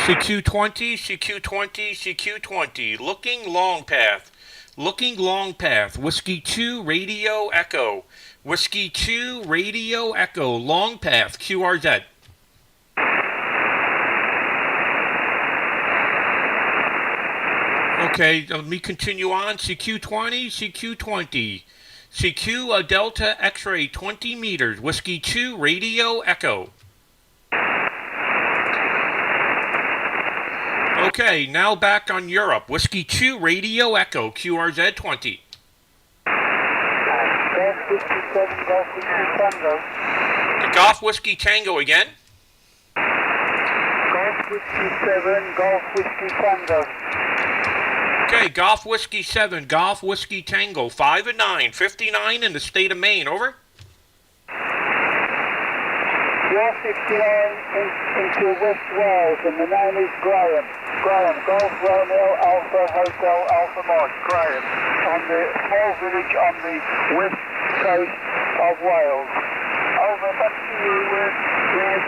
[SPEAKER 1] CQ20. Looking long path. Looking long path. Whiskey 2 Radio Echo. Whiskey 2 Radio Echo. Long path. QRZ. Okay, let me continue on. CQ20. CQ Delta X-ray 20 meters. Whiskey 2 Radio Echo. Okay, now back on Europe. Whiskey 2 Radio Echo. QRZ 20.
[SPEAKER 3] Golf 57, Golf Whiskey Tango.
[SPEAKER 1] The Golf Whiskey Tango again.
[SPEAKER 3] Golf Whiskey 7, Golf Whiskey Tango.
[SPEAKER 1] Okay, Golf Whiskey 7, Golf Whiskey Tango, 5 and 9, 59 in the state of Maine, over.
[SPEAKER 3] You're 59 into West Wales, and the name is Graham. Graham, Golf Romeo Alpha Hotel Alpha Mike. Graham, on the small village on the west coast of Wales. Over, back to you, Graham.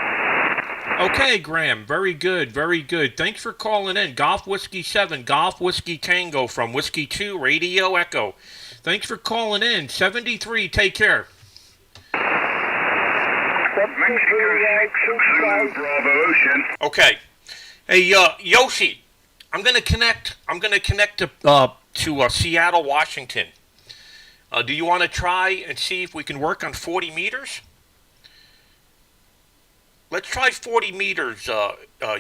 [SPEAKER 1] Okay, Graham, very good. Thanks for calling in. Golf Whiskey 7, Golf Whiskey Tango from Whiskey 2 Radio Echo. Thanks for calling in. 73, take care.
[SPEAKER 2] Mexico 6, Bravo Ocean.
[SPEAKER 1] Okay. Hey, Yoshi, I'm gonna connect to Seattle, Washington. Do you want to try and see if we can work on 40 meters? Let's try 40 meters,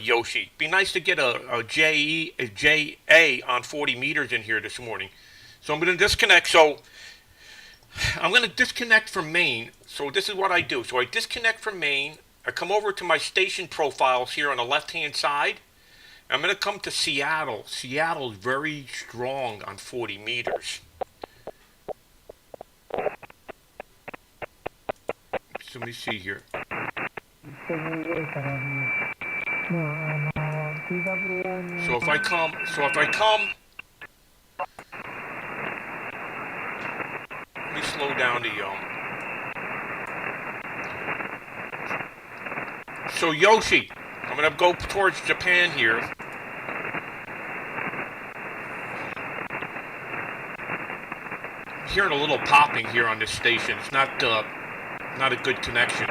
[SPEAKER 1] Yoshi. Be nice to get a JA on 40 meters in here this morning. So I'm going to disconnect. So I'm going to disconnect from Maine. So this is what I do. So I disconnect from Maine. I come over to my station profiles here on the left-hand side. I'm going to come to Seattle. Seattle is very strong on 40 meters. So let me see here. So if I come, let me slow down to So Yoshi, I'm gonna go towards Japan here. I'm hearing a little popping here on this station. It's not a good connection.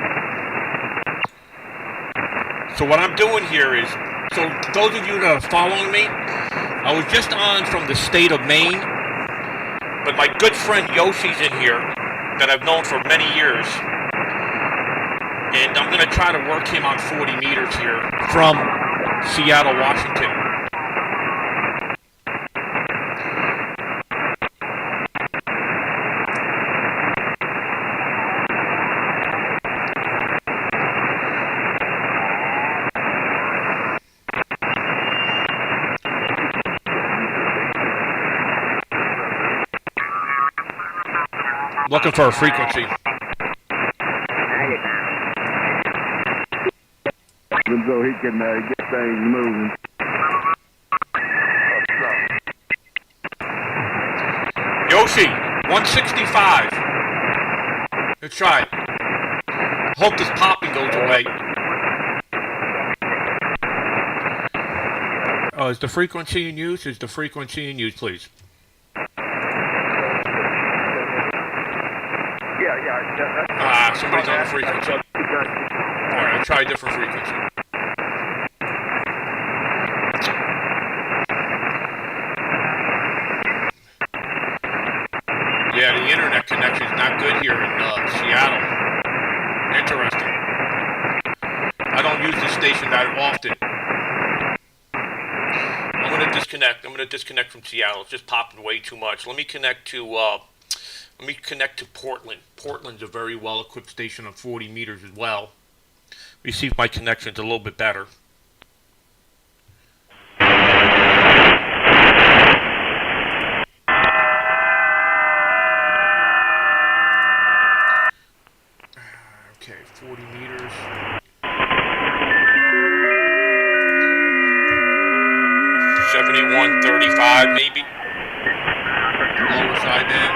[SPEAKER 1] So what I'm doing here is, so those of you that are following me, I was just on from the state of Maine, but my good friend Yoshi's in here that I've known for many years, and I'm going to try to work him on 40 meters here from Seattle, Washington. Looking for a frequency.
[SPEAKER 5] So he can get things moving.
[SPEAKER 1] Yoshi, 165. Let's try it. Hope this popping goes away. Is the frequency in use? Is the frequency in use, please?
[SPEAKER 5] Yeah.
[SPEAKER 1] Somebody's on the frequency. All right, I'll try a different frequency. Yeah, the internet connection's not good here in Seattle. Interesting. I don't use this station that often. I'm gonna disconnect from Seattle. It's just popping way too much. Let me connect to Portland. Portland's a very well-equipped station on 40 meters as well. Let me see if my connection's a little bit better. Okay, 40 meters. $71.35 maybe. Lower side band.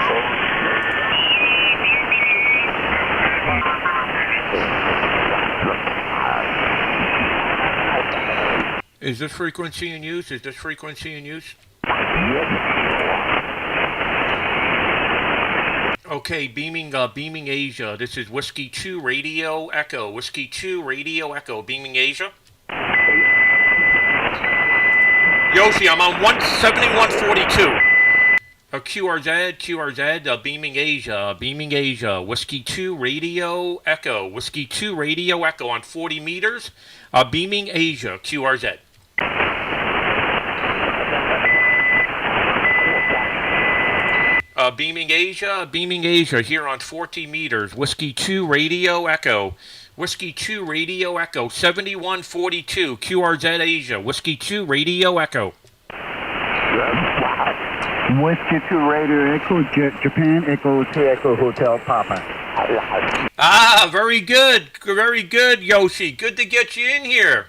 [SPEAKER 1] Is this frequency in use? Okay, beaming Asia. This is Whiskey 2 Radio Echo. Whiskey 2 Radio Echo. Beaming Asia. Yoshi, I'm on 17142. QRZ, beaming Asia, Whiskey 2 Radio Echo, Whiskey 2 Radio Echo on 40 meters, beaming Asia, QRZ. Beaming Asia here on 40 meters, Whiskey 2 Radio Echo, Whiskey 2 Radio Echo, 7142, QRZ Asia, Whiskey 2 Radio Echo.
[SPEAKER 6] Whiskey 2 Radio Echo, Japan Echo 2 Echo Hotel Papa.
[SPEAKER 1] Very good, Yoshi. Good to get you in here.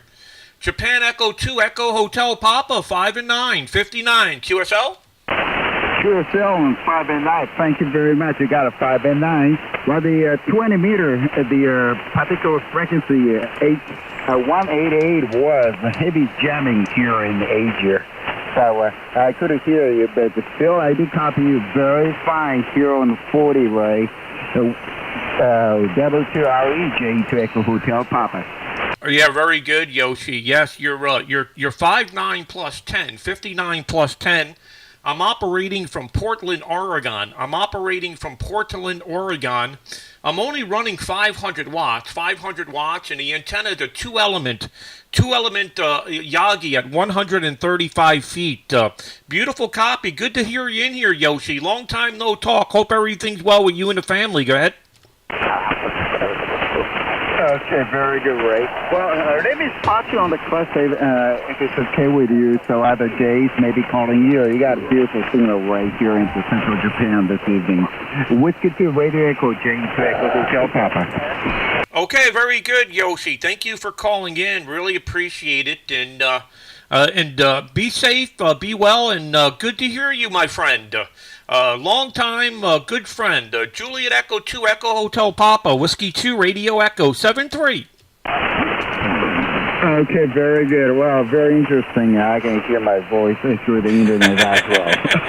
[SPEAKER 1] Japan Echo 2 Echo Hotel Papa, 5 and 9, 59, QSL?
[SPEAKER 6] QSL and 5 and 9, thank you very much. You got a 5 and 9. Well, the 20 meter, the particular frequency 188 was heavy jamming here in Asia. So I couldn't hear you, but still I did copy you very fine here on 40, Ray. W2REJ to Echo Hotel Papa.
[SPEAKER 1] Yeah, very good, Yoshi. Yes, you're 5'9 plus 10, 59 plus 10. I'm operating from Portland, Oregon. I'm only running 500 watts, and the antenna is a two-element Yagi at 135 feet. Beautiful copy. Good to hear you in here, Yoshi. Long time no talk. Hope everything's well with you and the family. Go ahead.
[SPEAKER 6] Okay, very good, Ray. Well, let me spot you on the quest if it's okay with you. So other days, maybe calling you. You got a beautiful signal right here into central Japan this evening. Whiskey 2 Radio Echo, Jane 2 Echo Hotel Papa.
[SPEAKER 1] Okay, very good, Yoshi. Thank you for calling in. Really appreciate it. And be safe, be well, and good to hear you, my friend. Long time, good friend. Juliet Echo 2 Echo Hotel Papa, Whiskey 2 Radio Echo 73.
[SPEAKER 6] Okay, very good. Well, very interesting. I can hear my voice through the internet as well.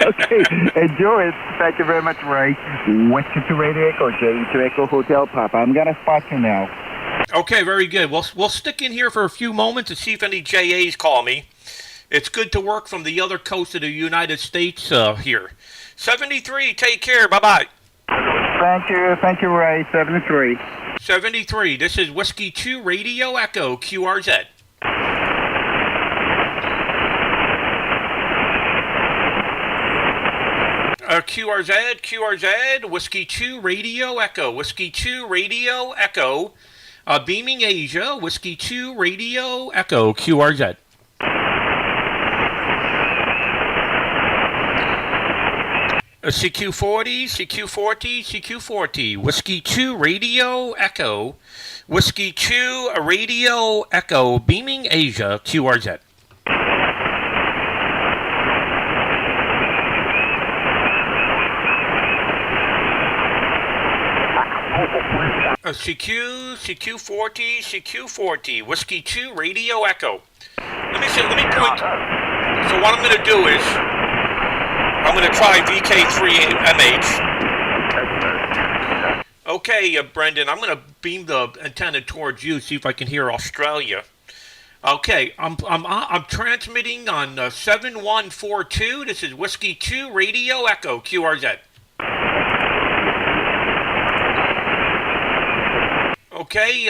[SPEAKER 6] Okay, enjoy it. Thank you very much, Ray. Whiskey 2 Radio Echo, J2 Echo Hotel Papa. I'm going to spot you now.
[SPEAKER 1] Okay, very good. We'll stick in here for a few moments to see if any JAs call me. It's good to work from the other coast of the United States here. 73, take care. Bye-bye.
[SPEAKER 6] Thank you, Ray. 73.
[SPEAKER 1] 73, this is Whiskey 2 Radio Echo, QRZ. QRZ, Whiskey 2 Radio Echo, Whiskey 2 Radio Echo, beaming Asia, Whiskey 2 Radio Echo, QRZ. CQ40, CQ40, CQ40. Whiskey 2 Radio Echo. Whiskey 2 Radio Echo. Beaming Asia QRZ. CQ40, CQ40. Whiskey 2 Radio Echo. Let me point. So what I'm going to do is, I'm going to try VK3MH. Okay, Brendan, I'm going to beam the antenna towards you, see if I can hear Australia. Okay, I'm transmitting on 7142. This is Whiskey 2 Radio Echo QRZ. Okay,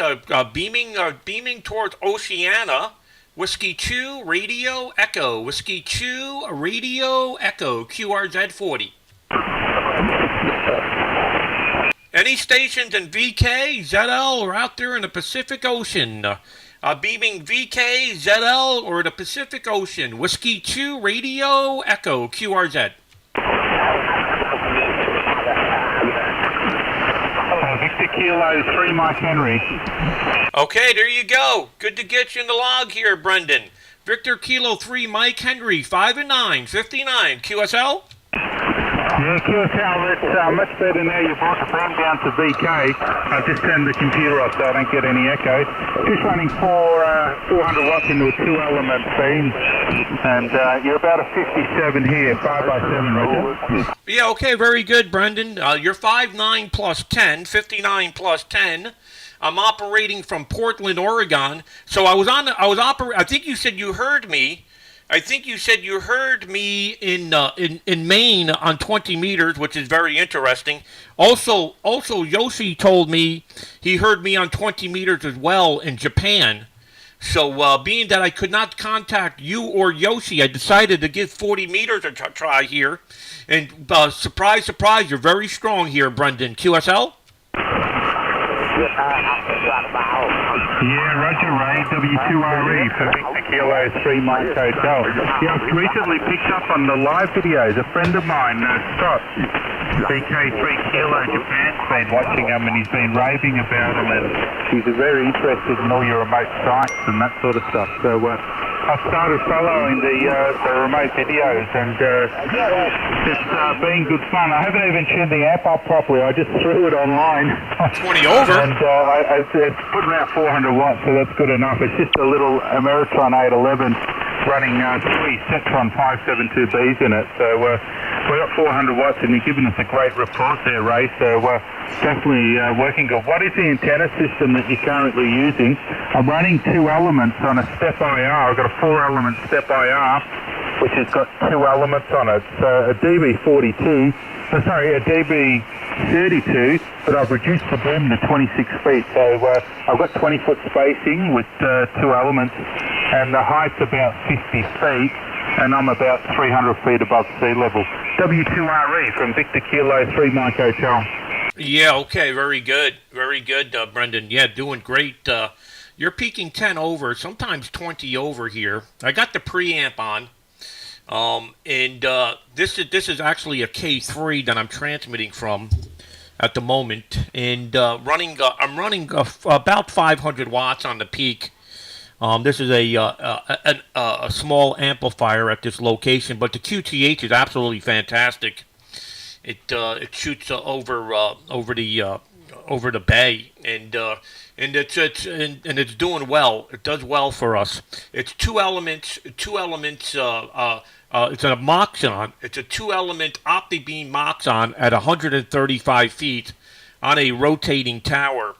[SPEAKER 1] beaming towards Oceania. Whiskey 2 Radio Echo. Whiskey 2 Radio Echo QRZ40. Any stations in VK, ZL, or out there in the Pacific Ocean? Beaming VK, ZL, or the Pacific Ocean. Whiskey 2 Radio Echo QRZ.
[SPEAKER 6] Victor Kilo 3 Mike Henry.
[SPEAKER 1] Okay, there you go. Good to get you in the log here, Brendan. Victor Kilo 3 Mike Henry, 5 and 9, 59. QSL?
[SPEAKER 6] Yeah, QSL, that's much better now. You brought the phone down to VK. I've just turned the computer off so I don't get any echo. Just running 400 watts into a 2-element beam. And you're about a 57 here, 5x7, Roger.
[SPEAKER 1] Yeah, okay, very good, Brendan. You're 5'9 plus 10, 59 plus 10. I'm operating from Portland, Oregon. So I think you said you heard me. I think you said you heard me in Maine on 20 meters, which is very interesting. Also, Yoshi told me he heard me on 20 meters as well in Japan. So, being that I could not contact you or Yoshi, I decided to give 40 meters a try here. And surprise, surprise, you're very strong here, Brendan. QSL?
[SPEAKER 6] Yeah, Roger Ray, W2RE for Victor Kilo 3 Mike Hotel. Yeah, I've recently picked up on the live videos. A friend of mine, Scott, VK3 Kilo Japan's been watching them and he's been raving about them and he's very interested in all your remote sites and that sort of stuff. So I've started following the remote videos and it's been good fun. I haven't even tuned the amp up properly. I just threw it online.
[SPEAKER 1] 20 over.
[SPEAKER 6] And it's putting out 400 watts, so that's good enough. It's just a little Ameritron 811 running 3 Cetron 572Bs in it. So we've got 400 watts and you're giving us a great report there, Ray. So definitely working good. What is the antenna system that you're currently using? I'm running 2 elements on a step IR. I've got a 4-element step IR, which has got 2 elements on it. So a DB42, a DB32, but I've reduced the boom to 26 feet. So I've got 20-foot spacing with 2 elements, and the height's about 50 feet, and I'm about 300 feet above sea level. W2RE from Victor Kilo 3 Mike Hotel.
[SPEAKER 1] Yeah, okay, very good, Brendan. Yeah, doing great. You're peaking 10 over, sometimes 20 over here. I got the preamp on. And this is actually a K3 that I'm transmitting from at the moment, and I'm running about 500 watts on the peak. This is a small amplifier at this location, but the QTH is absolutely fantastic. It shoots over the bay, and it's doing well. It does well for us. It's 2 elements. It's a Moxon. It's a 2-element OptiBeam Moxon at 135 feet on a rotating tower,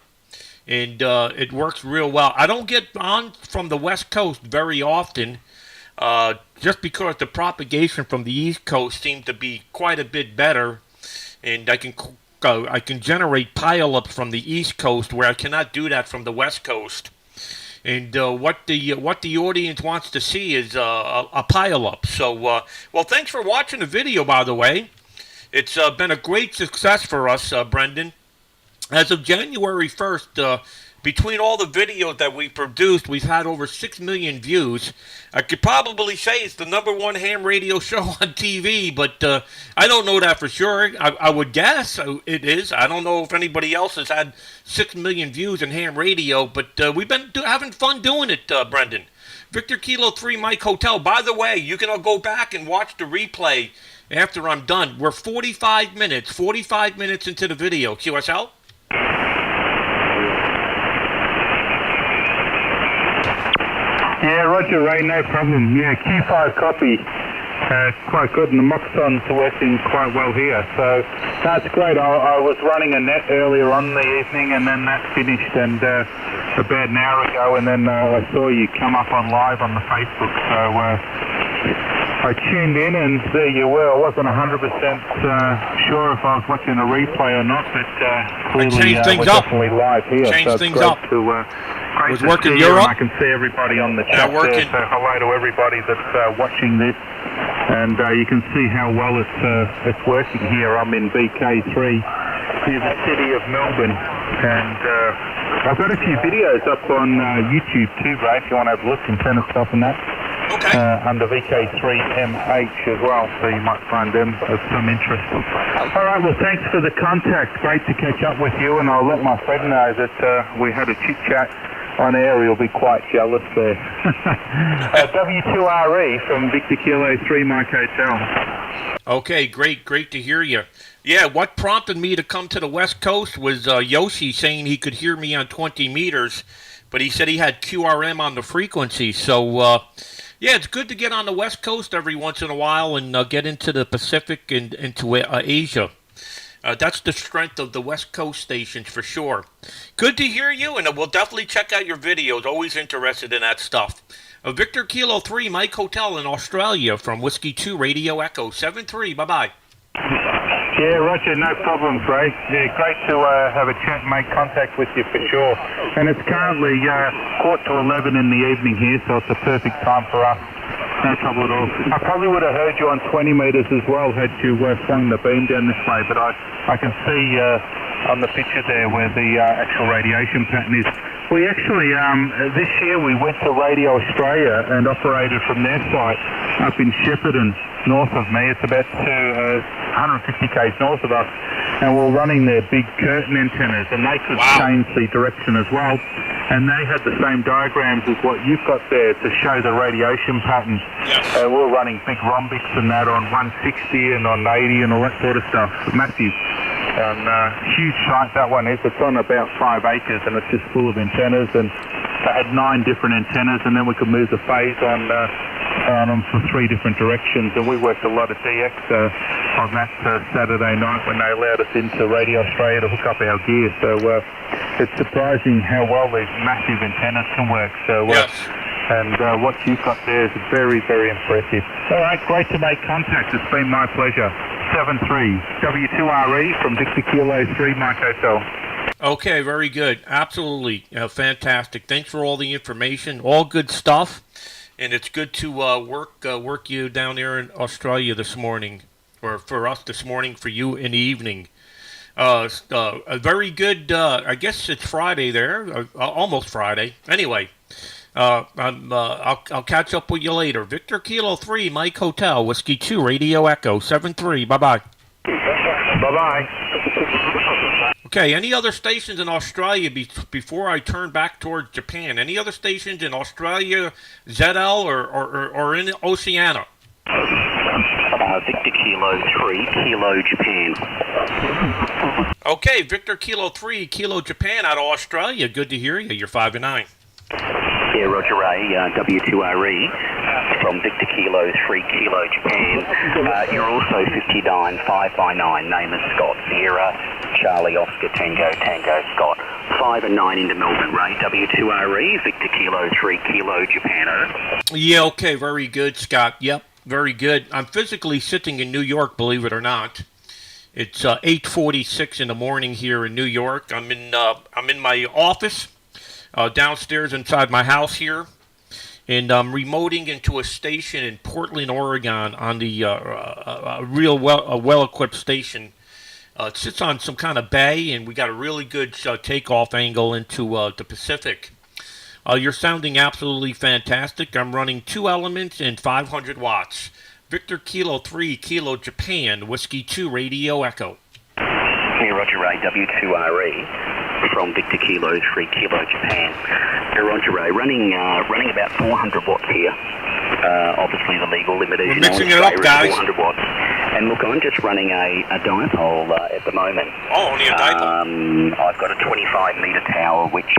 [SPEAKER 1] and it works real well. I don't get on from the West Coast very often, just because the propagation from the East Coast seems to be quite a bit better, and I can generate pile-ups from the East Coast where I cannot do that from the West Coast. And what the audience wants to see is a pile-up. So, well, thanks for watching the video, by the way. It's been a great success for us, Brendan. As of January 1st, between all the videos that we produced, we've had over 6 million views. I could probably say it's the #1 ham radio show on TV, but I don't know that for sure. I would guess it is. I don't know if anybody else has had 6 million views in ham radio, but we've been having fun doing it, Brendan. Victor Kilo 3 Mike Hotel. By the way, you can go back and watch the replay after I'm done. We're 45 minutes into the video. QSL?
[SPEAKER 6] Yeah, Roger, Ray, no problem. Yeah, Q5 copy. Quite good, and the Moxon's working quite well here, so that's great. I was running a net earlier on in the evening, and then that finished, and about an hour ago, and then I saw you come up on live on the Facebook, so I tuned in, and there you were. I wasn't 100% sure if I was watching a replay or not, but clearly we're definitely live here.
[SPEAKER 1] Change things up.
[SPEAKER 6] Great
[SPEAKER 1] was
[SPEAKER 6] to
[SPEAKER 1] working
[SPEAKER 6] see
[SPEAKER 1] Europe.
[SPEAKER 6] I can see everybody on the chat there, so hello to everybody that's watching this. And you can see how well it's working here. I'm in BK3 near the city of Melbourne, and I've got a few videos up on YouTube too, Ray, if you want to have a look and turn it off and that.
[SPEAKER 1] Okay.
[SPEAKER 6] Under VK3MH as well, so you might find them of some interest. All right, well, thanks for the contact. Great to catch up with you, and I'll let my friend know that we had a chit-chat on air. He'll be quite jealous there. W2RE from Victor Kilo 3 Mike Hotel.
[SPEAKER 1] Okay, great to hear you. Yeah, what prompted me to come to the West Coast was Yoshi saying he could hear me on 20 meters, but he said he had QRM on the frequency. So, yeah, it's good to get on the West Coast every once in a while and get into the Pacific and into Asia. That's the strength of the West Coast stations for sure. Good to hear you, and we'll definitely check out your videos. Always interested in that stuff. Victor Kilo 3 Mike Hotel in Australia from Whiskey 2 Radio Echo 73. Bye-bye.
[SPEAKER 6] Yeah, Roger, no problem, Ray. Yeah, great to have a chat and make contact with you for sure. And it's currently 11:15 in the evening here, so it's a perfect time for us. No trouble at all. I probably would have heard you on 20 metres as well had you swung the beam down this way, but I can see on the picture there where the actual radiation pattern is. We actually, this year we went to Radio Australia and operated from their site up in Shepparton, north of me. It's about 150 k's north of us, and we're running their big curtain antennas, and they could change the direction as well. And they had the same diagrams as what you've got there to show the radiation pattern.
[SPEAKER 1] Yes.
[SPEAKER 6] We're running big rhombics and that on 160 and on 80 and all that sort of stuff. Massive. And huge site that one is. It's on about 5 acres, and it's just full of antennas, and they had 9 different antennas, and then we could move the phase on them for 3 different directions, and we worked a lot of DX on that Saturday night when they allowed us into Radio Australia to hook up our gear. So it's surprising how well these massive antennas can work. So and what you've got there is very, very impressive. All right, great to make contact. It's been my pleasure. 7-3 W2RE from Victor Kilo 3 Mike Hotel.
[SPEAKER 1] Okay, very good. Absolutely fantastic. Thanks for all the information. All good stuff. And it's good to work you down there in Australia this morning, or for us this morning, for you in the evening. A very good. I guess it's Friday there, almost Friday. Anyway, I'll catch up with you later. Victor Kilo 3 Mike Hotel Whiskey 2 Radio Echo 73. Bye bye.
[SPEAKER 6] Bye bye.
[SPEAKER 1] Okay, any other stations in Australia before I turn back towards Japan? Any other stations in Australia, ZL, or in Oceania?
[SPEAKER 7] Victor Kilo 3, Kilo Japan.
[SPEAKER 1] Okay, Victor Kilo 3, Kilo Japan out of Australia. Good to hear you. You're 5 and 9.
[SPEAKER 7] Yeah, Roger Ray, W2RE from Victor Kilo 3, Kilo Japan. You're also 59, 5 by 9, name is Scott Sierra, Charlie Oscar Tango Tango Scott. 5 and 9 into Melbourne, Ray, W2RE, Victor Kilo 3, Kilo Japano.
[SPEAKER 1] Yeah, okay, very good, Scott. Yep, very good. I'm physically sitting in New York, believe it or not. It's 8:46 in the morning here in New York. I'm in my office. Downstairs inside my house here, and I'm remoting into a station in Portland, Oregon, on the well-equipped station It sits on some kind of bay, and we got a really good takeoff angle into the Pacific. You're sounding absolutely fantastic. I'm running 2 elements and 500 watts. Victor Kilo 3, Kilo Japan, Whiskey 2, Radio Echo.
[SPEAKER 7] Hey, Roger Ray, W2RE from Victor Kilo 3, Kilo Japan. Hey, Roger Ray, running about 400 watts here. Obviously the legal limit is
[SPEAKER 1] We're mixing it up, guys.
[SPEAKER 7] 400 watts. And look, I'm just running a dipole at the moment.
[SPEAKER 1] Oh, only a dipole.
[SPEAKER 7] I've got a 25-meter tower which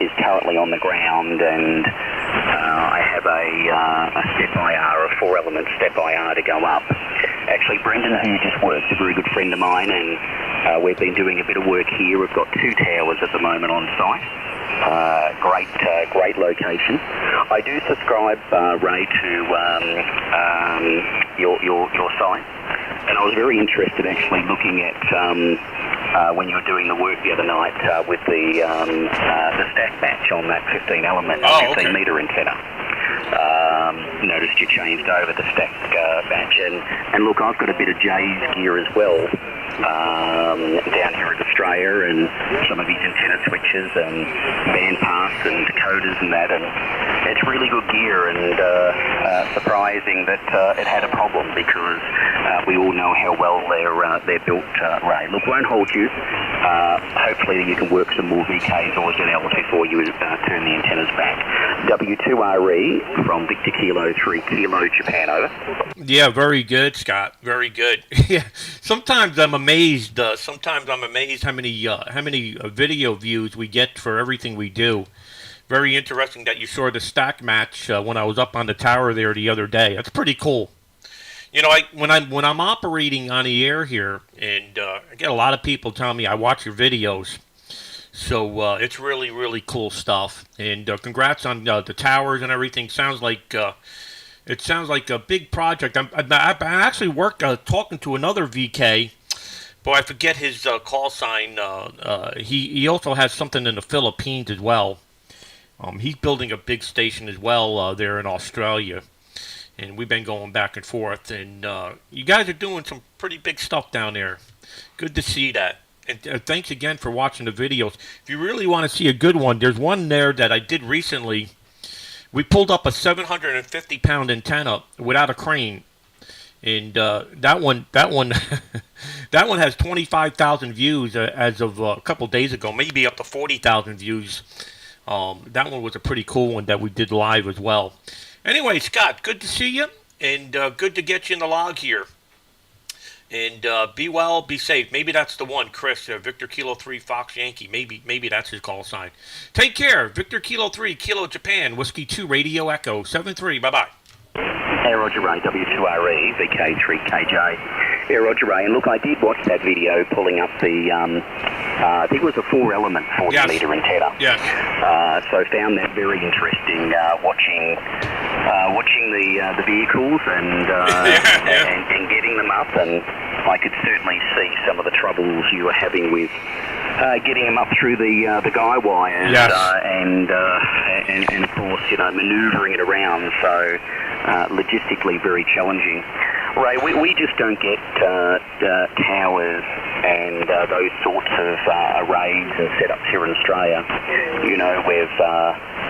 [SPEAKER 7] is currently on the ground, and I have a step IR, a 4-element step IR to go up. Actually, Brendan, who just works, a very good friend of mine, and we've been doing a bit of work here. We've got 2 towers at the moment on site. Great location. I do subscribe, Ray, to your site, and I was very interested actually looking at when you were doing the work the other night with the stack match on that 15-element, 15-meter antenna. Noticed you changed over the stack match, and look, I've got a bit of Jay's gear as well down here in Australia, and some of his antenna switches and bandpass and decoders and that, and it's really good gear, and surprising that it had a problem, because we all know how well they're built, Ray. Look, won't hold you. Hopefully you can work some more VKs or ZL before you turn the antennas back. W2RE from Victor Kilo 3, Kilo Japan, over.
[SPEAKER 1] Yeah, very good, Scott. Very good. Yeah, sometimes I'm amazed. How many video views we get for everything we do. Very interesting that you saw the stack match when I was up on the tower there the other day. That's pretty cool. You know, when I'm operating on the air here, and I get a lot of people telling me I watch your videos. So it's really, really cool stuff. And congrats on the towers and everything. Sounds like a big project. I actually worked talking to another VK, but I forget his call sign. He also has something in the Philippines as well. He's building a big station as well there in Australia. And we've been going back and forth. And you guys are doing some pretty big stuff down there. Good to see that. And thanks again for watching the videos. If you really want to see a good one, there's one there that I did recently. We pulled up a 750-pound antenna without a crane, and that one that one has 25,000 views as of a couple days ago, maybe up to 40,000 views. That one was a pretty cool one that we did live as well. Anyway, Scott, good to see you, and good to get you in the log here. And be well, be safe. Maybe that's the one, Chris. Victor Kilo 3, Fox Yankee. Maybe that's his call sign. Take care. Victor Kilo 3, Kilo Japan, Whiskey 2, Radio Echo 73. Bye-bye.
[SPEAKER 7] Hey, Roger Ray, W2RE, VK3KJ. Yeah, Roger Ray. And look, I did watch that video pulling up the, I think it was a 4-element 40-meter antenna.
[SPEAKER 1] Yes.
[SPEAKER 7] So found that very interesting, watching the vehicles and getting them up, and I could certainly see some of the troubles you were having with getting them up through the guy wires,
[SPEAKER 1] yes.
[SPEAKER 7] and of course, manoeuvring it around. So logistically very challenging. Ray, we just don't get towers and those sorts of arrays and setups here in Australia.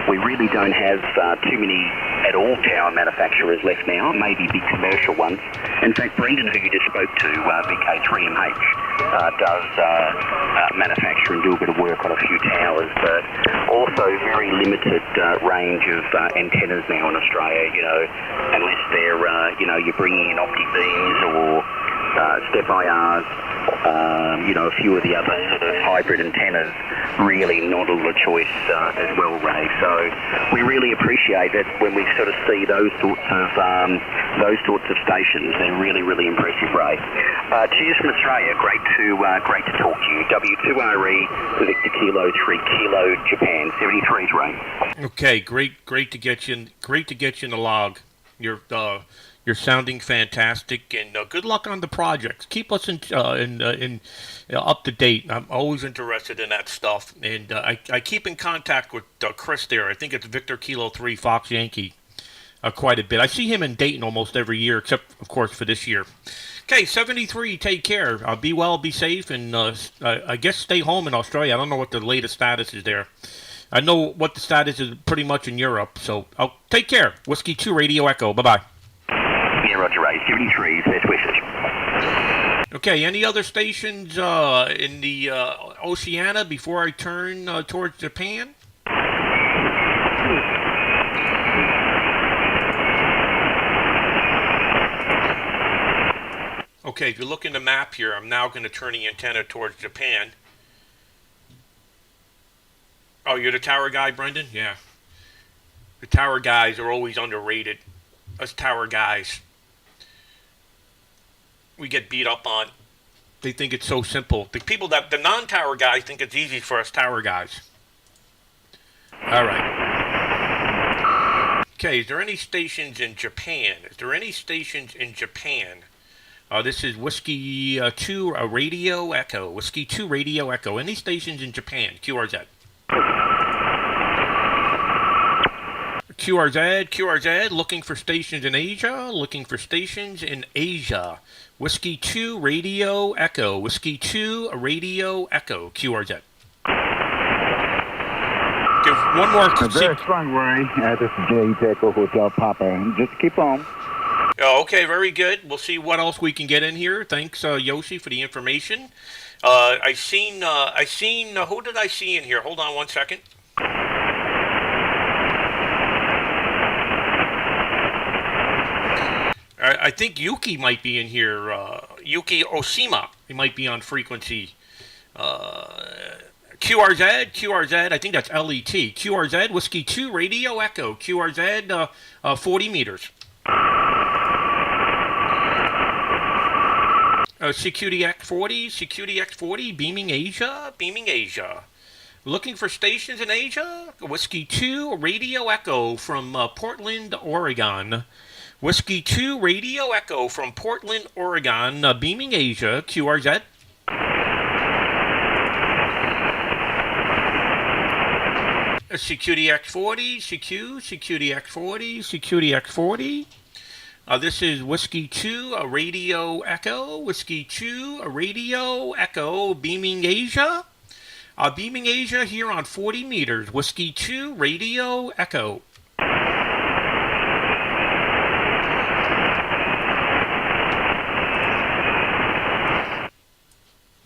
[SPEAKER 7] We really don't have too many at all tower manufacturers left now, maybe big commercial ones. In fact, Brendan, who you just spoke to, VK3MH, does manufacture and do a bit of work on a few towers, but also very limited range of antennas now in Australia, unless they're, you're bringing in optic beams or step IRs, a few of the other sort of hybrid antennas, really not a lot of choice as well, Ray. So we really appreciate it when we sort of see those sorts of stations. They're really, really impressive, Ray. Cheers from Australia. Great to talk to you. W2RE, Victor Kilo 3, Kilo Japan, 73s, Ray.
[SPEAKER 1] Okay, great to get you in the log. You're sounding fantastic, and good luck on the projects. Keep us up to date. I'm always interested in that stuff, and I keep in contact with Chris there. I think it's Victor Kilo 3 Fox Yankee. quite a bit. I see him in Dayton almost every year, except, of course, for this year. Okay, 73, take care. Be well, be safe, and I guess stay home in Australia. I don't know what the latest status is there. I know what the status is pretty much in Europe, so I'll take care. Whiskey 2 Radio Echo. Bye-bye.
[SPEAKER 7] Yeah, Roger, right. 73, best wishes.
[SPEAKER 1] Okay, any other stations in the Oceania before I turn towards Japan? Okay, if you look in the map here, I'm now going to turn the antenna towards Japan. Oh, you're the tower guy, Brendan? Yeah. The tower guys are always underrated. Us tower guys, we get beat up on. They think it's so simple. The non-tower guys think it's easy for us tower guys. All right. Okay, is there any stations in Japan? This is Whiskey 2 Radio Echo. Whiskey 2 Radio Echo. Any stations in Japan? QRZ. QRZ, looking for stations in Asia. Whiskey 2 Radio Echo. Whiskey 2 Radio Echo. QRZ. Give one more.
[SPEAKER 6] Very strong, Ray. This is J. Echo Hotel Papa. Just keep on.
[SPEAKER 1] Oh, okay, very good. We'll see what else we can get in here. Thanks, Yoshi, for the information. I seen. Who did I see in here? Hold on one second. I think Yuki might be in here. Yuki Oshima. He might be on frequency. QRZ. I think that's LET. QRZ, Whiskey 2 Radio Echo. QRZ, 40 meters. CQDX40, beaming Asia. Looking for stations in Asia? Whiskey 2 Radio Echo from Portland, Oregon. Whiskey 2 Radio Echo from Portland, Oregon, beaming Asia, QRZ. CQDX40. This is Whiskey 2 Radio Echo. Whiskey 2 Radio Echo, beaming Asia. Beaming Asia here on 40 meters. Whiskey 2 Radio Echo.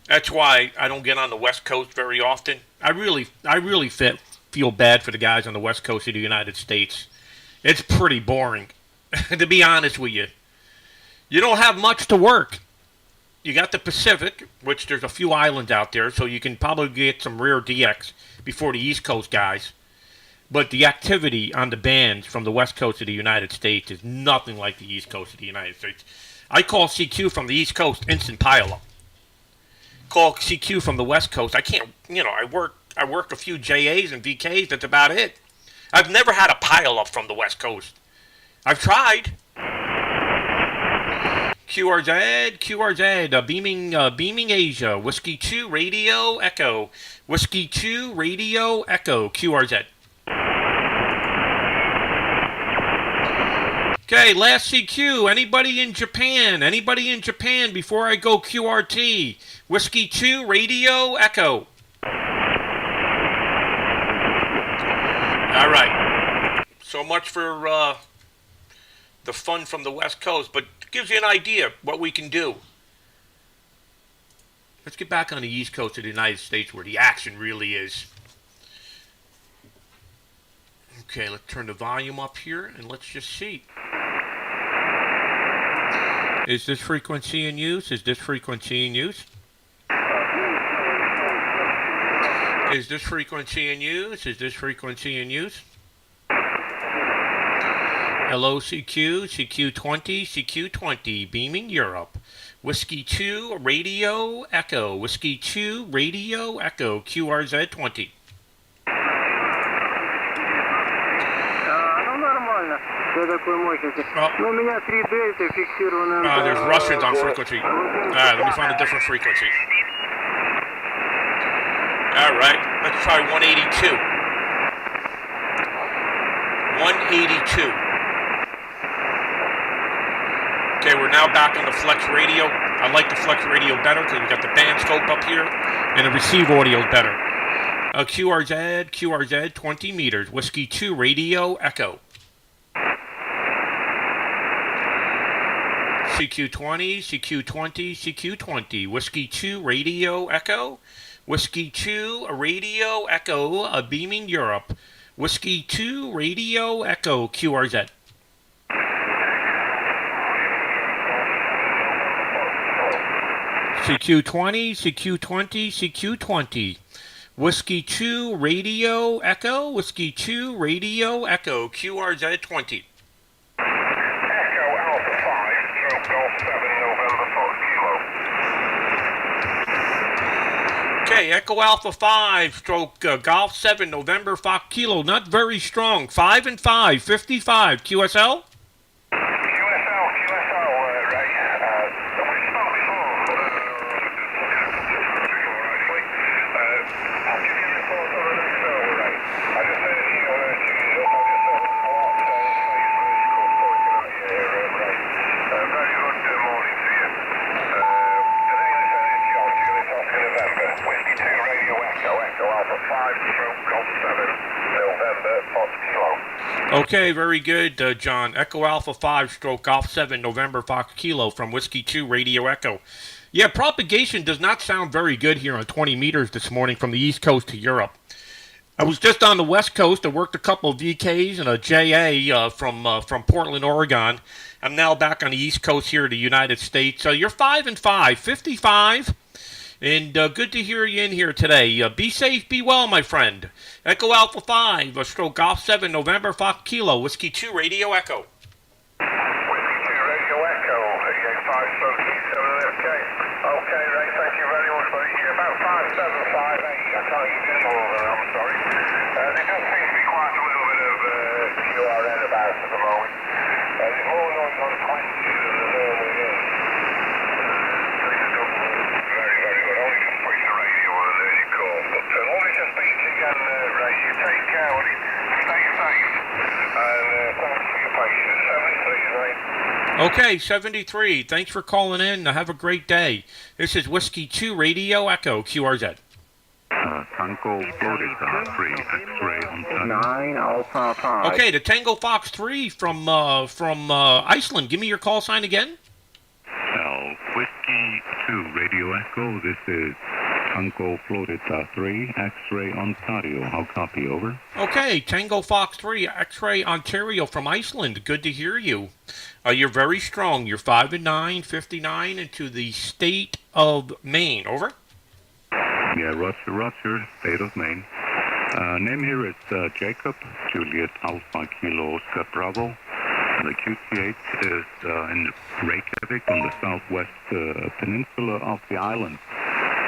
[SPEAKER 1] That's why I don't get on the West Coast very often. I really feel bad for the guys on the West Coast of the United States. It's pretty boring, to be honest with you. You don't have much to work. You got the Pacific, which there's a few islands out there, so you can probably get some rare DX before the East Coast guys. But the activity on the bands from the West Coast of the United States is nothing like the East Coast of the United States. I call CQ from the East Coast instant pile-up. Call CQ from the West Coast. I can't, I work a few JAs and VKs. That's about it. I've never had a pile up from the West Coast. I've tried. QRZ, beaming Asia. Whiskey 2 Radio Echo. Whiskey 2 Radio Echo. QRZ. Okay, last CQ. Anybody in Japan before I go QRT? Whiskey 2 Radio Echo. All right. So much for the fun from the West Coast, but it gives you an idea what we can do. Let's get back on the East Coast of the United States where the action really is. Okay, let's turn the volume up here and let's just see. Is this frequency in use? Is this frequency in use? Is this frequency in use? Is this frequency in use? Hello, CQ, CQ20, beaming Europe. Whiskey 2, Radio Echo. Whiskey 2, Radio Echo, QRZ20. There's Russians on frequency. Let me find a different frequency. All right, let's try 182. 182. Okay, we're now back on the Flex Radio. I like the Flex Radio better because we got the band scope up here, and the receive audio is better. QRZ, 20 meters. Whiskey 2, Radio, Echo. CQ20. Whiskey 2, Radio, Echo. Whiskey 2, Radio, Echo, beaming Europe. Whiskey 2, Radio, Echo, QRZ. CQ20. Whiskey 2, Radio, Echo. Whiskey 2, Radio, Echo, QRZ 20.
[SPEAKER 2] Echo Alpha 5, stroke Golf 7, November 4 Kilo.
[SPEAKER 1] Okay, Echo Alpha 5, stroke Golf 7, November 5 Kilo. Not very strong. 5 and 5, 55. QSL? Okay, very good, John. Echo Alpha 5, stroke Golf 7, November Fox Kilo from Whiskey 2, Radio Echo. Yeah, propagation does not sound very good here on 20 meters this morning from the East Coast to Europe. I was just on the West Coast. I worked a couple of VKs and a JA from Portland, Oregon. I'm now back on the East Coast here in the United States. So you're 5 and 5, 55. And good to hear you in here today. Be safe, be well, my friend. Echo Alpha 5, stroke Golf 7, November Fox Kilo, Whiskey 2, Radio Echo.
[SPEAKER 2] Whiskey 2, Radio Echo, 5 stroke 7 FK. Okay, Ray, thank you very much for it. About 5758. I can't give you more than that, I'm sorry. There does seem to be quite a little bit of QRN about at the moment. There's more noise on 20 than there normally is. Very, very good. Only just push the radio on and there you go. But lovely to speak to you again, Ray. You take care, will you? Stay safe. And thanks for your patience. 73, Ray.
[SPEAKER 1] Okay, 73. Thanks for calling in. Have a great day. This is Whiskey 2, Radio Echo, QRZ.
[SPEAKER 5] Tango Florida 3, X-ray on
[SPEAKER 3] 9 Alpha 5.
[SPEAKER 1] Okay, the Tango Fox 3 from Iceland. Give me your call sign again.
[SPEAKER 5] Whiskey 2, Radio Echo. This is Tango Florida 3, X-ray Ontario. How copy, over?
[SPEAKER 1] Okay, Tango Fox 3, X-ray Ontario from Iceland. Good to hear you. You're very strong. You're 5 and 9, 59, into the state of Maine. Over.
[SPEAKER 5] Yeah, Roger, state of Maine. Name here is Jacob, Juliet Alpha Kilo Oscar Bravo. The QTH is in Reykjavik on the southwest peninsula of the island.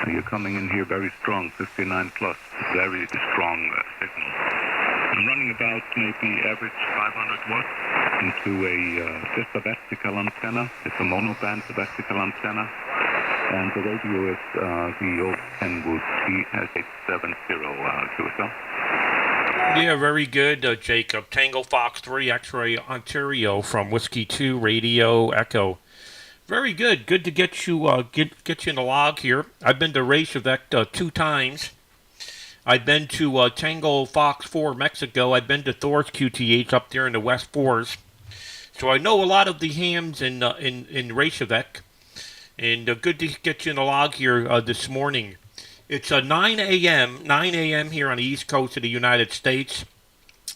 [SPEAKER 5] You're coming in here very strong, 59 plus, very strong signal. I'm running about maybe average 500 watts into just a vertical antenna. It's a monoband vertical antenna. And the radio is the old Kenwood TS870 QSL.
[SPEAKER 1] Yeah, very good, Jacob. Tango Fox 3, X-ray Ontario from Whiskey 2, Radio Echo. Very good. Good to get you get you in the log here. I've been to Reykjavik 2 times. I've been to Tango Fox 4, Mexico. I've been to Thor's QTH up there in the West Fours. So I know a lot of the hams in Reykjavik. And good to get you in the log here this morning. It's 9 a.m. here on the East Coast of the United States.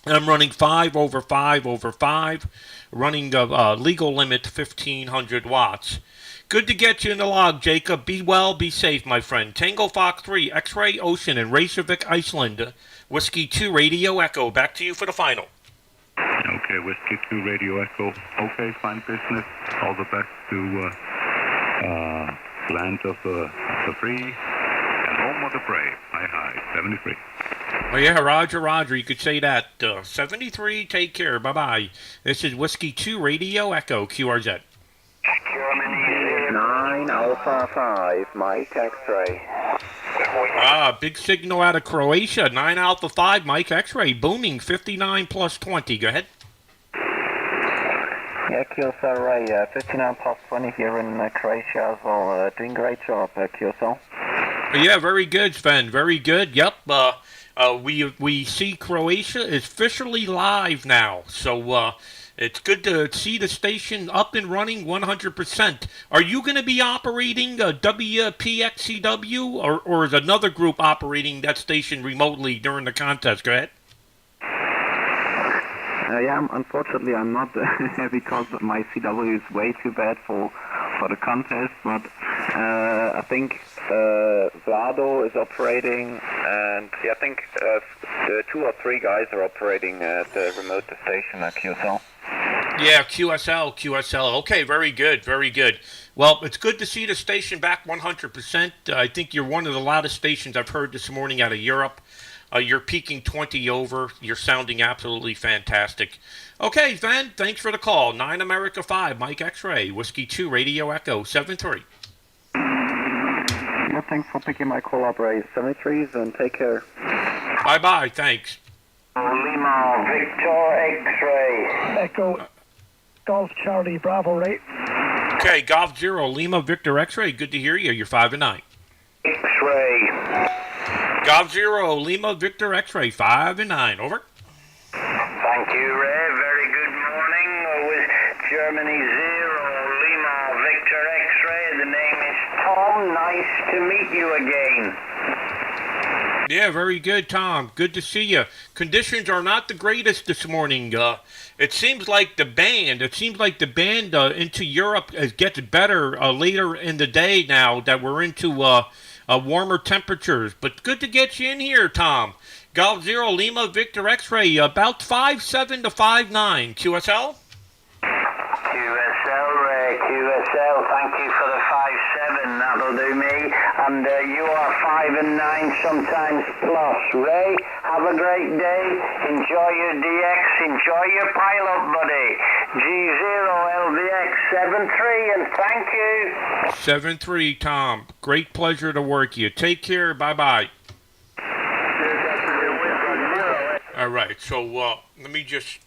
[SPEAKER 1] I'm running 5 over 5, running the legal limit 1,500 watts. Good to get you in the log, Jacob. Be well, be safe, my friend. Tango Fox 3, X-Ray Ocean in Reykjavik, Iceland. Whiskey 2, Radio Echo. Back to you for the final.
[SPEAKER 5] Okay, Whiskey 2, Radio Echo. Okay, fine business. All the best to land of the free and home of the brave. Hi, 73.
[SPEAKER 1] Oh, yeah, Roger. You could say that. 73, take care. Bye-bye. This is Whiskey 2, Radio Echo, QRZ.
[SPEAKER 3] 9 Alpha 5, Mike X-Ray.
[SPEAKER 1] Big signal out of Croatia. 9 Alpha 5, Mike X-Ray. Booming, 59 plus 20. Go ahead.
[SPEAKER 3] Yeah, QSL Ray, 59 past 20 here in Croatia as well. Doing great job, QSL.
[SPEAKER 1] Yeah, very good, Sven. Very good. Yep. We see Croatia is officially live now, so it's good to see the station up and running 100%. Are you going to be operating WPXCW, or is another group operating that station remotely during the contest? Go ahead.
[SPEAKER 8] Yeah, unfortunately I'm not because my CW is way too bad for the contest, but I think Vlado is operating, and yeah, I think the 2 or 3 guys are operating the remote station at QSL.
[SPEAKER 1] Yeah, QSL. Okay, very good, very good. Well, it's good to see the station back 100%. I think you're one of the loudest stations I've heard this morning out of Europe. You're peaking 20 over. You're sounding absolutely fantastic. Okay, Van, thanks for the call. 9 America 5, Mike X-Ray, Whiskey 2, Radio Echo 73.
[SPEAKER 8] Yeah, thanks for picking my call up, Ray. 73s, and take care.
[SPEAKER 1] Bye-bye, thanks.
[SPEAKER 3] Lima, Victor X-Ray.
[SPEAKER 4] Echo, Golf Charlie Bravo, right?
[SPEAKER 1] Okay, Golf 0, Lima, Victor X-Ray, good to hear you. You're 5 and 9.
[SPEAKER 3] X-Ray.
[SPEAKER 1] Golf 0, Lima, Victor X-Ray, 5 and 9. Over.
[SPEAKER 3] Thank you, Ray. Very good morning. With Germany 0, Lima, Victor X-Ray. The name is Tom. Nice to meet you again.
[SPEAKER 1] Yeah, very good, Tom. Good to see you. Conditions are not the greatest this morning. It seems like the band into Europe gets better later in the day now that we're into warmer temperatures. But good to get you in here, Tom. Golf 0, Lima, Victor X-Ray, about 5'7" to 5'9". QSL?
[SPEAKER 3] QSL, Ray. QSL. Thank you for the 5'7". That'll do me. And you are 5 and 9 sometimes plus. Ray, have a great day. Enjoy your DX. Enjoy your pilot, buddy. G0LVX 73, and thank you.
[SPEAKER 1] 7-3, Tom. Great pleasure to work you. Take care. Bye-bye. All right, so let me just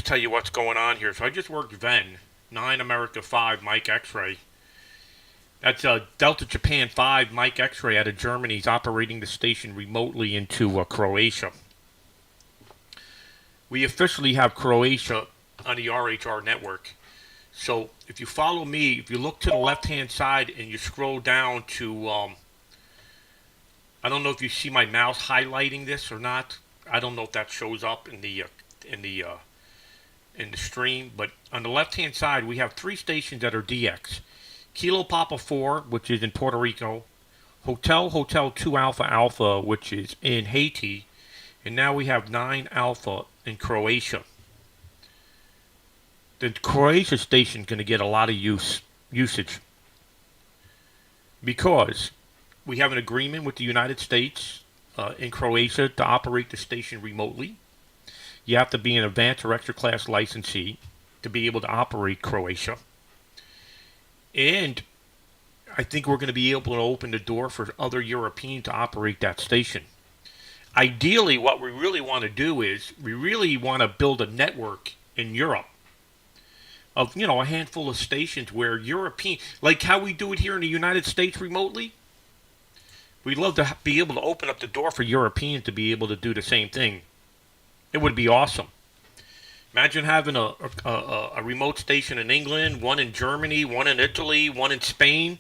[SPEAKER 1] tell you what's going on here. So I just worked Ven, 9 America 5, Mike X-Ray. That's Delta Japan 5, Mike X-Ray out of Germany. He's operating the station remotely into Croatia. We officially have Croatia on the RHR network. So if you follow me, if you look to the left-hand side and you scroll down to, I don't know if you see my mouse highlighting this or not. I don't know if that shows up in the stream, but on the left-hand side we have 3 stations that are DX. Kilo Papa 4, which is in Puerto Rico, Hotel 2 Alpha Alpha, which is in Haiti, and now we have 9 Alpha in Croatia. The Croatia station is going to get a lot of usage because we have an agreement with the United States in Croatia to operate the station remotely. You have to be an advanced or extra class licensee to be able to operate Croatia. And I think we're going to be able to open the door for other Europeans to operate that station. Ideally, what we really want to do is we really want to build a network in Europe of, a handful of stations where European, like how we do it here in the United States remotely. We'd love to be able to open up the door for Europeans to be able to do the same thing. It would be awesome. Imagine having a remote station in England, one in Germany, one in Italy, one in Spain.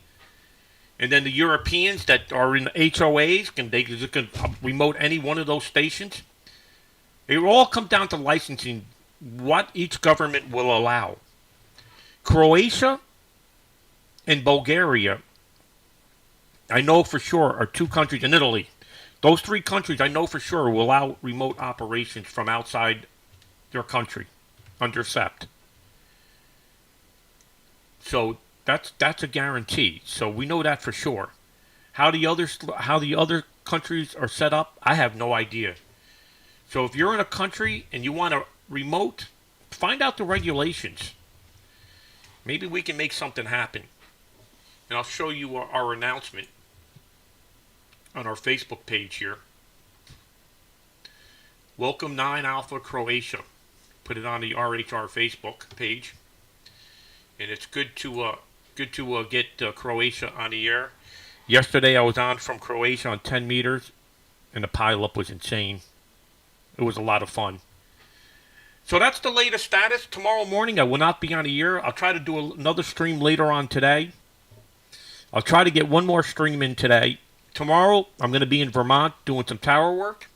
[SPEAKER 1] And then the Europeans that are in HOAs, can remote any one of those stations. It will all come down to licensing, what each government will allow. Croatia and Bulgaria, I know for sure, are 2 countries, in Italy. Those 3 countries I know for sure will allow remote operations from outside their country under SEPT. So that's a guarantee. So we know that for sure. How the other countries are set up, I have no idea. So if you're in a country and you want to remote, find out the regulations. Maybe we can make something happen. And I'll show you our announcement on our Facebook page here. Welcome 9 Alpha Croatia. Put it on the RHR Facebook page, and it's good to get Croatia on the air. Yesterday I was on from Croatia on 10 meters, and the pileup was insane. It was a lot of fun. So that's the latest status. Tomorrow morning I will not be on the air. I'll try to do another stream later on today. I'll try to get one more stream in today. Tomorrow I'm going to be in Vermont doing some tower work.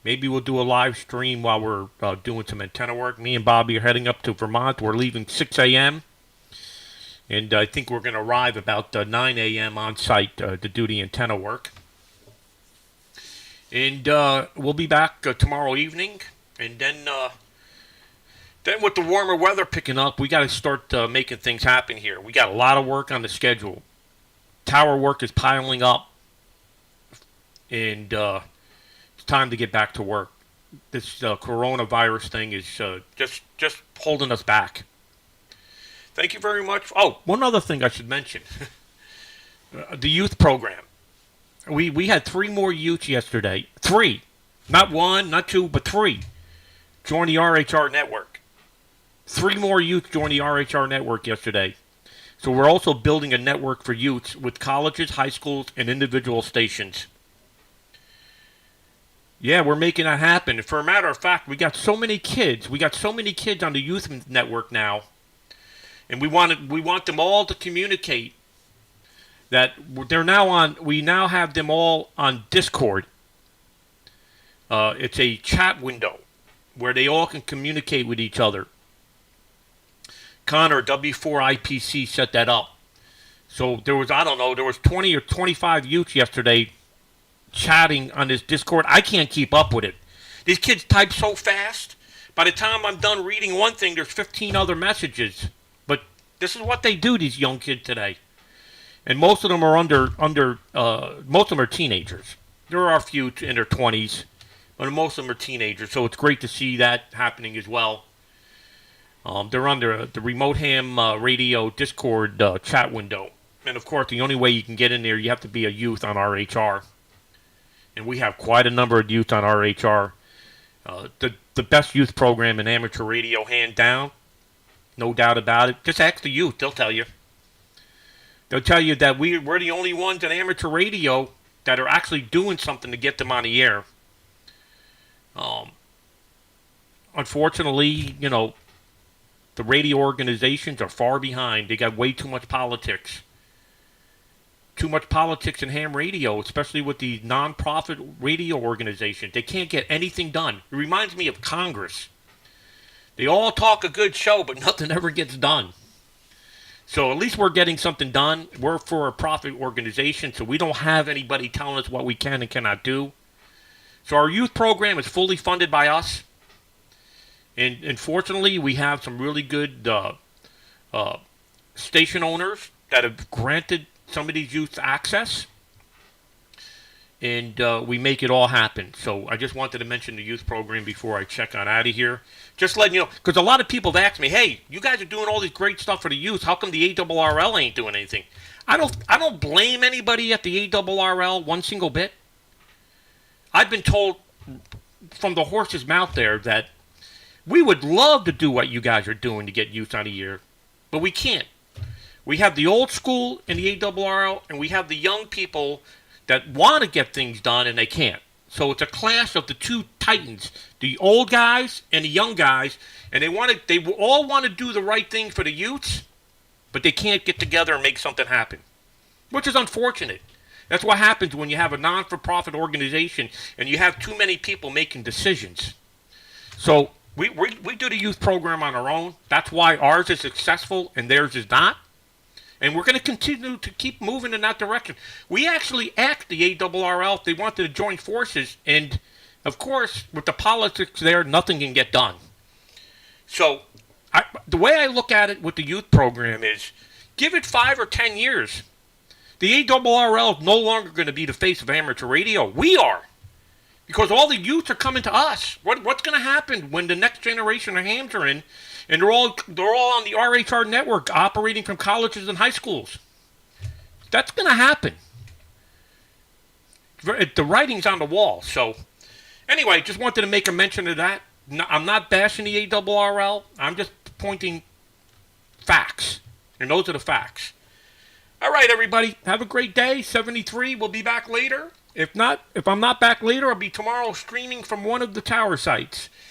[SPEAKER 1] Maybe we'll do a live stream while we're doing some antenna work. Me and Bobby are heading up to Vermont. We're leaving 6 a.m. And I think we're going to arrive about 9 a.m. on site to do the antenna work. And we'll be back tomorrow evening. And then with the warmer weather picking up, we got to start making things happen here. We got a lot of work on the schedule. Tower work is piling up. And it's time to get back to work. This coronavirus thing is just holding us back. Thank you very much. Oh, one other thing I should mention. The youth program. We had 3 more youths yesterday. 3. Not 1, not 2, but 3. Join the RHR network. 3 more youths joined the RHR network yesterday. So we're also building a network for youths with colleges, high schools, and individual stations. Yeah, we're making that happen. For a matter of fact, we got so many kids. We got so many kids on the youth network now. And we want them all to communicate that we now have them all on Discord. It's a chat window where they all can communicate with each other. Connor, W4IPC, set that up. So there was 20 or 25 youths yesterday chatting on this Discord. I can't keep up with it. These kids type so fast. By the time I'm done reading one thing, there's 15 other messages. But this is what they do, these young kids today. And most of them are most of them are teenagers. There are a few in their 20s, but most of them are teenagers. So it's great to see that happening as well. They're under the Remote Ham Radio Discord chat window. And of course, the only way you can get in there, you have to be a youth on RHR. And we have quite a number of youth on RHR. The best youth program in amateur radio, hand down. No doubt about it. Just ask the youth. They'll tell you. They'll tell you that we're the only ones in amateur radio that are actually doing something to get them on the air. Unfortunately, the radio organizations are far behind. They got way too much politics. Too much politics in ham radio, especially with the non-profit radio organizations. They can't get anything done. It reminds me of Congress. They all talk a good show, but nothing ever gets done. So at least we're getting something done. We're for a profit organization, so we don't have anybody telling us what we can and cannot do. So our youth program is fully funded by us. And fortunately, we have some really good station owners that have granted some of these youth access. And we make it all happen. So I just wanted to mention the youth program before I check on out of here. Just letting you know, because a lot of people have asked me, hey, you guys are doing all this great stuff for the youth. How come the ARRL ain't doing anything? I don't blame anybody at the ARRL one single bit. I've been told from the horse's mouth there that we would love to do what you guys are doing to get youth on the air, but we can't. We have the old school in the ARRL, and we have the young people that want to get things done, and they can't. So it's a clash of the two titans, the old guys and the young guys, and they all want to do the right thing for the youths, but they can't get together and make something happen, which is unfortunate. That's what happens when you have a non-for-profit organization and you have too many people making decisions. So we do the youth program on our own. That's why ours is successful and theirs is not. And we're going to continue to keep moving in that direction. We actually asked the ARRL if they wanted to join forces. And, of course, with the politics there, nothing can get done. So the way I look at it with the youth program is give it 5 or 10 years. The ARRL is no longer going to be the face of amateur radio. We are. Because all the youth are coming to us. What's going to happen when the next generation of hams are in and they're all on the RHR network operating from colleges and high schools? That's going to happen. The writing's on the wall. So, anyway, just wanted to make a mention of that. No, I'm not bashing the ARRL. I'm just pointing facts. And those are the facts. All right, everybody. Have a great day. 73. We'll be back later. If I'm not back later, I'll be tomorrow streaming from one of the tower sites.